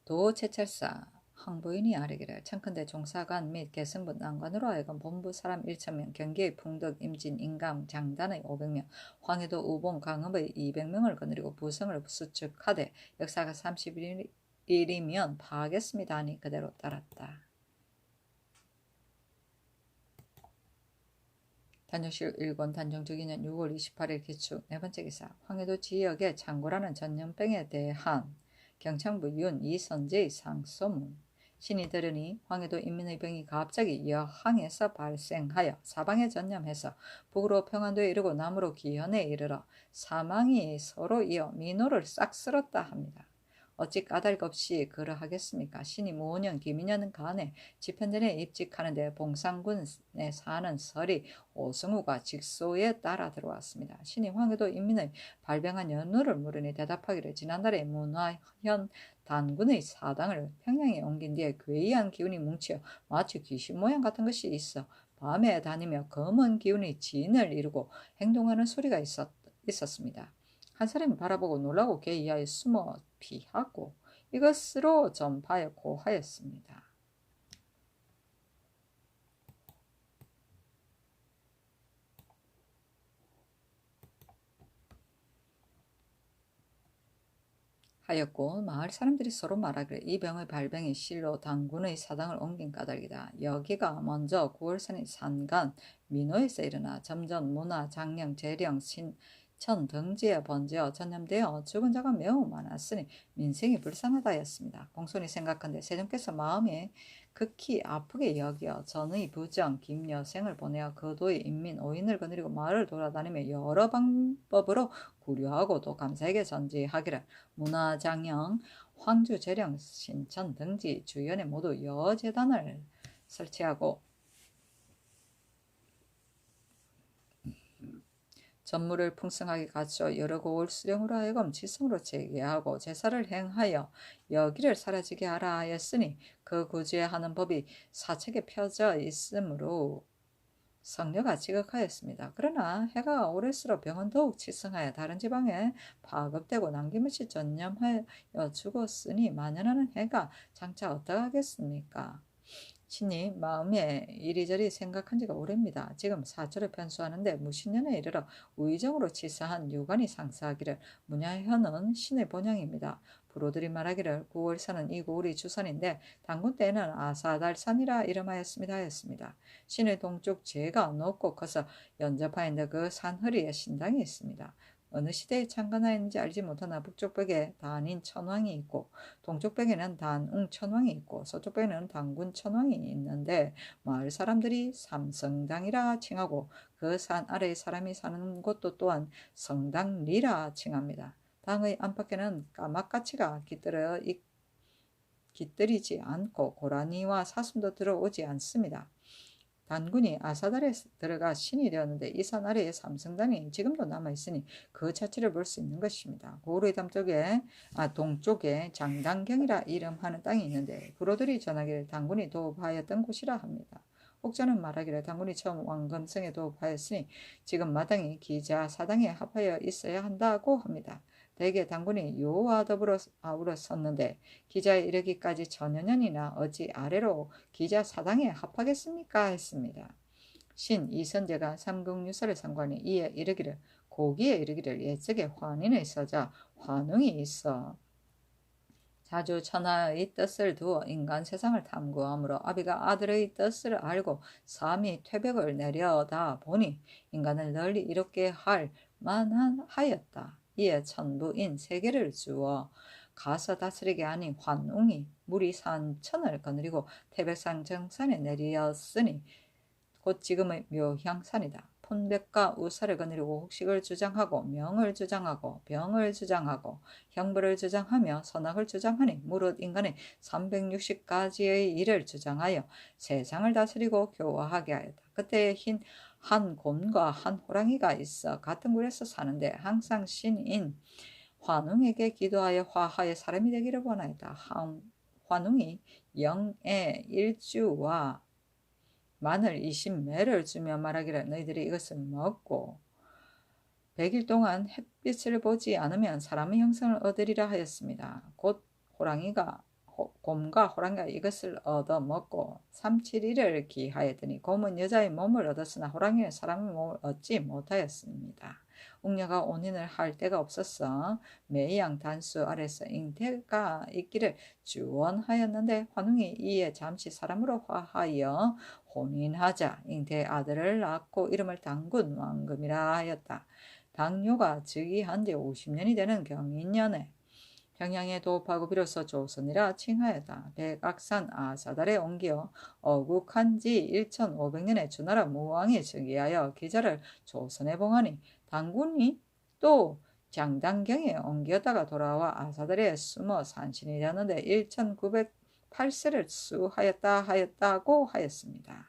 도채찰사 황보인이 아뢰기를 청컨대 종사관 및 계승부 난관으로 하여금 본부 사람 1,000명 경기의 풍덕 임진 인감 장단의 500명 황해도 우봉 강읍의 200명을 거느리고 부성을 수축하되 역사가 30일이면 파하겠습니다 하니 그대로 따랐다. 단정실 1권 단정주기년 6월 28일 기축 네 번째 기사 황해도 지역의 창고라는 전염병에 대한 경창부 윤 이선재의 상소문 신이 들으니 황해도 인민의 병이 갑자기 여항에서 발생하여 사방에 전염해서 북으로 평안도에 이르고 남으로 기현에 이르러 사망이 서로 이어 민호를 싹 쓸었다 합니다. 어찌 까닭 없이 그러하겠습니까? 신이 무오년 김인년 간에 집현전에 입직하는데 봉상군에 사는 설이 오승우가 직소에 따라 들어왔습니다. 신이 황해도 인민의 발병한 연후를 물으니 대답하기를 지난달에 문화현 단군의 사당을 평양에 옮긴 뒤에 괴이한 기운이 뭉쳐 마치 귀신 모양 같은 것이 있어 밤에 다니며 검은 기운이 진을 이루고 행동하는 소리가 있었습니다. 한 사람이 바라보고 놀라고 괴이하여 숨어 피하고 이것으로 전파하여 고하였습니다. 하였고 마을 사람들이 서로 말하기를 이 병의 발병이 실로 당군의 사당을 옮긴 까닭이다. 여기가 먼저 구월산의 산간 민호에서 일어나 점점 문화, 장령, 재령, 신천 등지에 번져 전염되어 죽은 자가 매우 많았으니 민생이 불쌍하다였습니다. 공손히 생각한데 세종께서 마음에 극히 아프게 여겨 전의 부정 김여생을 보내어 거도의 인민 오인을 거느리고 마을을 돌아다니며 여러 방법으로 구려하고 또 감사에게 전지하기를 문화장영, 황주, 재령, 신천 등지 주연에 모두 여재단을 설치하고 전물을 풍성하게 갖춰 여러 고을 수령으로 하여금 지성으로 재개하고 제사를 행하여 여기를 사라지게 하라 하였으니 그 구제하는 법이 사책에 펴져 있으므로 성녀가 지극하였습니다. 그러나 해가 오를수록 병은 더욱 치성하여 다른 지방에 파급되고 남김없이 전염하여 죽었으니 만연하는 해가 장차 어떠하겠습니까? 신이 마음에 이리저리 생각한 지가 오래입니다. 지금 사초를 편수하는데 무신년에 이르러 우의정으로 치사한 유관이 상사하기를 문야현은 신의 본향입니다. 부로들이 말하기를 9월산은 이 고을이 주산인데 당군 때에는 아사달산이라 이름하였습니다 하였습니다. 신의 동쪽 제가 높고 커서 연접하인데 그 산허리에 신당이 있습니다. 어느 시대에 창건하였는지 알지 못하나 북쪽 벽에 단인 천왕이 있고 동쪽 벽에는 단웅 천왕이 있고 서쪽 벽에는 당군 천왕이 있는데 마을 사람들이 삼성당이라 칭하고 그 산 아래에 사람이 사는 곳도 또한 성당리라 칭합니다. 당의 안팎에는 까막가치가 깃들이지 않고 고라니와 사슴도 들어오지 않습니다. 단군이 아사달에 들어가 신이 되었는데 이 산 아래에 삼성당이 지금도 남아있으니 그 자체를 볼 수 있는 것입니다. 고을의 동쪽에 장당경이라 이름하는 땅이 있는데 부로들이 전하기를 당군이 도읍하였던 곳이라 합니다. 혹자는 말하기를 당군이 처음 왕금성에 도읍하였으니 지금 마당이 기자 사당에 합하여 있어야 한다고 합니다. 대개 당군이 요와 더불어 아우러 섰는데 기자에 이르기까지 천여년이나 어찌 아래로 기자 사당에 합하겠습니까? 했습니다. 신 이선제가 삼국유사를 상관이 이에 이르기를 고기에 이르기를 옛적에 환인의 서자 환웅이 있어 자주 천하의 뜻을 두어 인간 세상을 탐구하므로 아비가 아들의 뜻을 알고 삼이 퇴백을 내려다 보니 인간을 널리 이롭게 할 만하였다. 이에 천부인 세계를 주어 가서 다스리게 하니 환웅이 물이 산천을 거느리고 태백산 정산에 내리었으니 곧 지금의 묘향산이다. 폰백과 우사를 거느리고 혹식을 주장하고 명을 주장하고 병을 주장하고 형벌을 주장하며 선악을 주장하니 무릇 인간의 360가지의 일을 주장하여 세상을 다스리고 교화하게 하였다. 그때 한 곰과 한 호랑이가 있어 같은 굴에서 사는데 항상 신인 환웅에게 기도하여 화하여 사람이 되기를 원하였다. 환웅이 영의 일주와 마늘 20매를 주며 말하기를 너희들이 이것을 먹고 100일 동안 햇빛을 보지 않으면 사람의 형상을 얻으리라 하였습니다. 곧 곰과 호랑이가 이것을 얻어 먹고 3, 7일을 기하였더니 곰은 여자의 몸을 얻었으나 호랑이는 사람의 몸을 얻지 못하였습니다. 웅녀가 온인을 할 데가 없었어 매양 단수 아래서 잉태가 있기를 주원하였는데 환웅이 이에 잠시 사람으로 화하여 혼인하자 잉태의 아들을 낳고 이름을 당군 왕금이라 하였다. 당뇨가 즉위한 지 50년이 되는 경인년에 평양에 도읍하고 비로소 조선이라 칭하였다. 백악산 아사달에 옮겨 어국한 지 1500년에 주나라 무왕이 즉위하여 기자를 조선에 봉하니 당군이 또 장당경에 옮겼다가 돌아와 아사달에 숨어 산신이 되었는데 1908세를 수하였다고 하였습니다.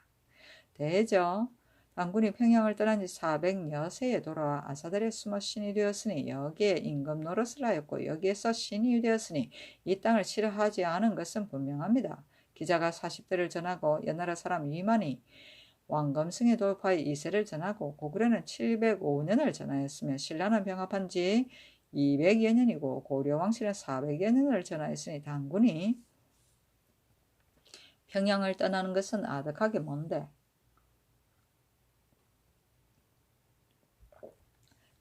대저 당군이 평양을 떠난 지 400여세에 돌아와 아사달에 숨어 신이 되었으니 여기에 임금 노릇을 하였고 여기에서 신이 되었으니 이 땅을 싫어하지 않은 것은 분명합니다. 기자가 40대를 전하고 연나라 사람 위만이 왕검승에 돌파해 2세를 전하고 고구려는 705년을 전하였으며 신라는 병합한 지 200여 년이고 고려왕실은 400여 년을 전하였으니 당군이 평양을 떠나는 것은 아득하게 먼데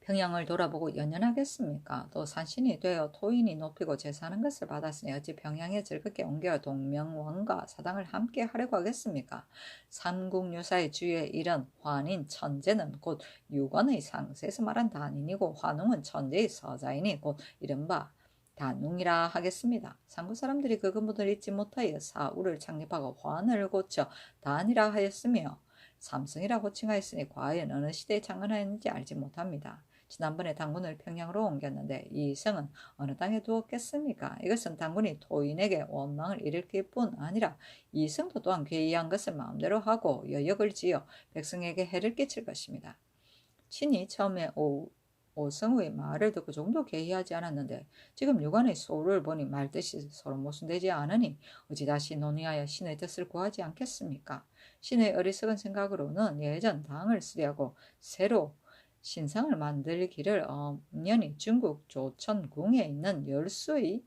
평양을 돌아보고 연연하겠습니까? 또 산신이 되어 토인이 높이고 제사하는 것을 받았으니 어찌 평양에 즐겁게 옮겨 동명왕과 사당을 함께 하려고 하겠습니까? 삼국유사의 주에 이른 환인 천재는 곧 유관의 상세에서 말한 단인이고 환웅은 천재의 서자이니 곧 이른바 단웅이라 하겠습니다. 상구 사람들이 그 근본을 잊지 못하여 사우를 창립하고 환을 고쳐 단이라 하였으며 삼성이라 호칭하였으니 과연 어느 시대에 창건하였는지 알지 못합니다. 지난번에 당군을 평양으로 옮겼는데 이 성은 어느 땅에 두었겠습니까? 이것은 당군이 토인에게 원망을 일으킬 뿐 아니라 이 성도 또한 괴이한 것을 마음대로 하고 여역을 지어 백성에게 해를 끼칠 것입니다. 친히 처음에 오성우의 말을 듣고 조금도 개의하지 않았는데 지금 유관의 소를 보니 말뜻이 서로 모순되지 않으니 어찌 다시 논의하여 신의 뜻을 구하지 않겠습니까? 신의 어리석은 생각으로는 예전 당을 수리하고 새로 신상을 만들기를 엄연히 중국 조천궁에 있는 열수의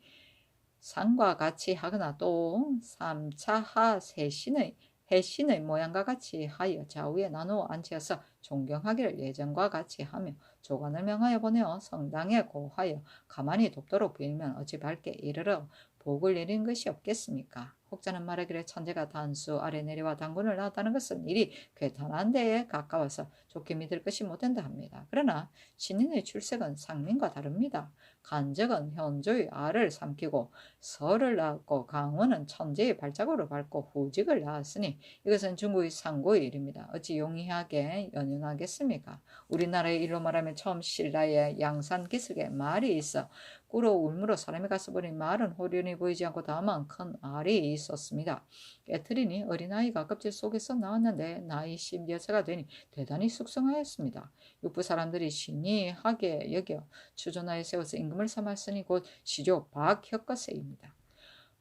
상과 같이 하거나 또 3차 하세신의 해신의 모양과 같이 하여 좌우에 나누어 앉혀서 존경하기를 예전과 같이 하며 조관을 명하여 보내어 성당에 고하여 가만히 돕도록 빌면 어찌 밝게 이르러 복을 내린 것이 없겠습니까? 혹자는 말하기를 천재가 단수 아래 내려와 당군을 낳았다는 것은 일이 괴탄한 데에 가까워서 좋게 믿을 것이 못된다 합니다. 그러나 신인의 출색은 상민과 다릅니다. 간적은 현조의 알을 삼키고 설을 낳았고 강원은 천재의 발자국을 밟고 후직을 낳았으니 이것은 중국의 상고의 일입니다. 어찌 용이하게 연연하겠습니까? 우리나라의 일로 말하면 처음 신라의 양산 기슭에 말이 있어 꿀어 울무로 사람이 가서 보니 말은 호련히 보이지 않고 다만 큰 알이 있었습니다. 깨트리니 어린아이가 껍질 속에서 나왔는데 나이 10여세가 되니 대단히 숙성하였습니다. 육부 사람들이 신이하게 여겨 추존하에 세워서 임금을 삼았으니 곧 시조 박혁거세입니다.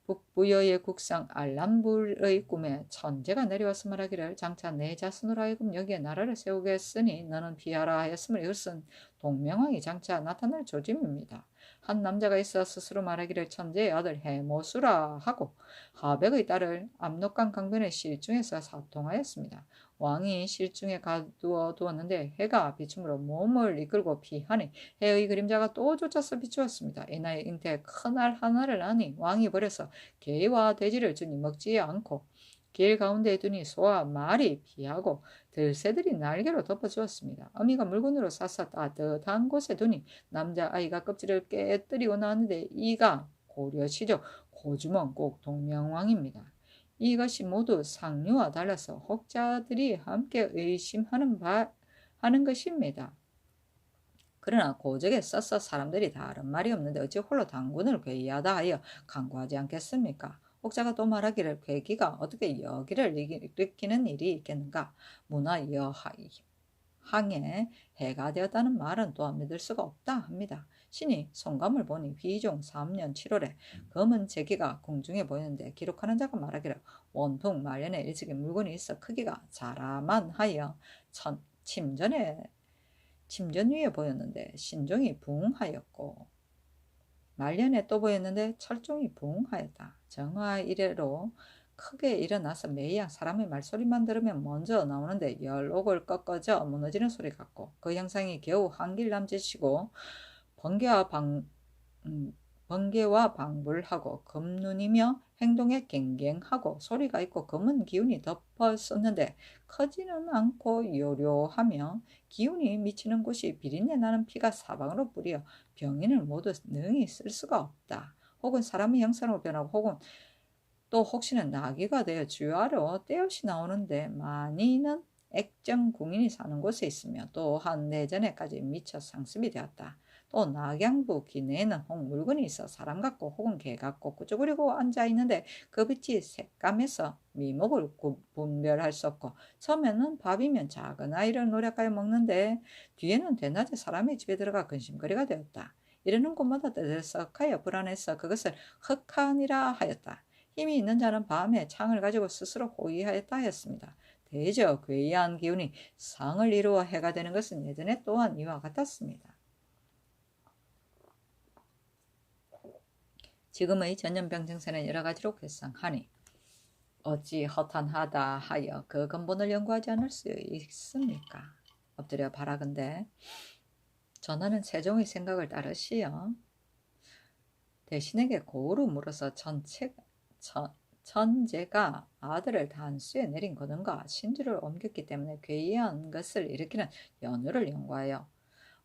북부여의 국상 알람불의 꿈에 천재가 내려와서 말하기를 장차 내 자손으로 하여금 여기에 나라를 세우겠으니 너는 피하라 하였음을 이것은 동명왕이 장차 나타날 조짐입니다. 한 남자가 있어 스스로 말하기를 천재의 아들 해모수라 하고 하백의 딸을 압록강 강변의 실중에서 사통하였습니다. 왕이 실중에 가두어 두었는데 해가 비춤으로 몸을 이끌고 피하니 해의 그림자가 또 쫓아서 비추었습니다. 이나의 잉태에 큰 알 하나를 낳으니 왕이 버려서 개와 돼지를 주니 먹지 않고 길 가운데에 두니 소와 말이 피하고 들새들이 날개로 덮어주었습니다. 어미가 물건으로 싸서 따뜻한 곳에 두니 남자아이가 껍질을 깨뜨리고 나왔는데 이가 고려시죠. 고주먹 꼭 동명왕입니다. 이것이 모두 상류와 달라서 혹자들이 함께 의심하는 하는 것입니다. 그러나 고적에 써서 사람들이 다른 말이 없는데 어찌 홀로 당군을 괴이하다 하여 강구하지 않겠습니까? 혹자가 또 말하기를 괴기가 어떻게 여기를 일으키는 일이 있겠는가? 문화 여항에 해가 되었다는 말은 또한 믿을 수가 없다 합니다. 신이 송감을 보니 휘종 3년 7월에 검은 제기가 공중에 보이는데 기록하는 자가 말하기를 원통 말년에 일찍이 물건이 있어 크기가 자라만하여 침전 위에 보였는데 신종이 부응하였고 말년에 또 보였는데 철종이 부응하였다. 정화 이래로 크게 일어나서 매양 사람의 말소리만 들으면 먼저 나오는데 열옥을 꺾어져 무너지는 소리 같고 그 형상이 겨우 한길 남짓이고 번개와 방불하고 금눈이며 행동에 갱갱하고 소리가 있고 검은 기운이 덮었었는데 커지는 않고 요려하며 기운이 미치는 곳이 비린내 나는 피가 사방으로 뿌려 병인을 모두 능히 쓸 수가 없다. 혹은 사람의 형상으로 변하고 혹은 또 혹시는 나귀가 되어 주야로 떼없이 나오는데 많이는 액정궁인이 사는 곳에 있으며 또한 내전에까지 미쳐 상습이 되었다. 또 낙양부 기내에는 혹 물건이 있어 사람 같고 혹은 개 같고 꾸쭈그리고 앉아있는데 그 빛이 색감해서 미목을 분별할 수 없고 처음에는 밥이면 작은 아이를 노력하여 먹는데 뒤에는 대낮에 사람의 집에 들어가 근심거리가 되었다. 이러는 곳마다 떠들썩하여 불안해서 그것을 흑한이라 하였다. 힘이 있는 자는 밤에 창을 가지고 스스로 호위하였다 하였습니다. 대저 괴이한 기운이 상을 이루어 해가 되는 것은 예전에 또한 이와 같았습니다. 지금의 전염병증세는 여러 가지로 괴상하니 어찌 허탄하다 하여 그 근본을 연구하지 않을 수 있습니까? 엎드려 바라건대 전하는 세종의 생각을 따르시어 대신에게 고우로 물어서 천제가 아들을 단수에 내린 거는가 신주를 옮겼기 때문에 괴이한 것을 일으키는 연유를 연구하여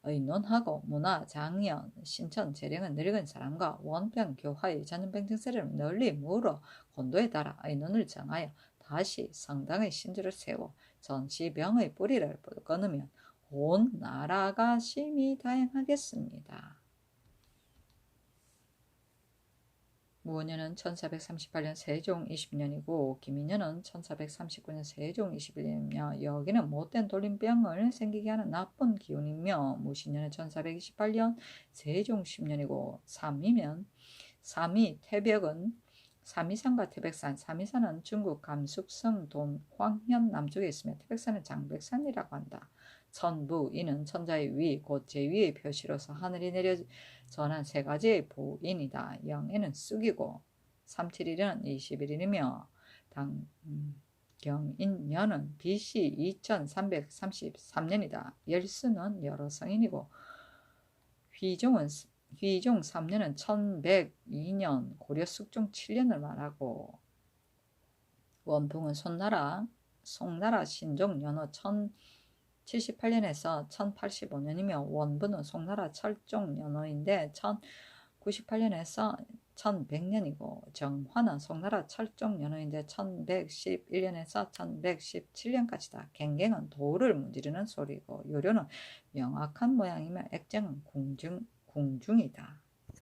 의논하고 문화, 장연, 신천, 재령은 늙은 사람과 원병, 교화의 전염병 증세를 널리 물어 권도에 따라 의논을 정하여 다시 성당의 신주를 세워 전시병의 뿌리를 끊으면 온 나라가 심히 다양하겠습니다. 무원년은 1438년 세종 20년이고 김인년은 1439년 세종 21년이며 여기는 못된 돌림병을 생기게 하는 나쁜 기운이며 무신년은 1428년 세종 10년이고 삼이 태벽은 삼이산과 태백산, 삼이산은 중국 감숙성 돈 황현 남쪽에 있으며 태백산은 장백산이라고 한다. 천부, 이는 천자의 위, 곧 제위의 표시로서 하늘이 내려 전한 세 가지의 보인이다. 영에는 쑥이고 371은 21일이며 경인년은 BC 2333년이다. 열수는 여러 성인이고 휘종 3년은 1102년 고려 숙종 7년을 말하고 원풍은 송나라 신종 연호 1078년에서 1085년이며 원부는 송나라 철종 연호인데 1098년에서 1100년이고 정화는 송나라 철종 연호인데 1111년에서 1117년까지다. 갱갱은 돌을 문지르는 소리고 요료는 명확한 모양이며 액정은 궁중이다.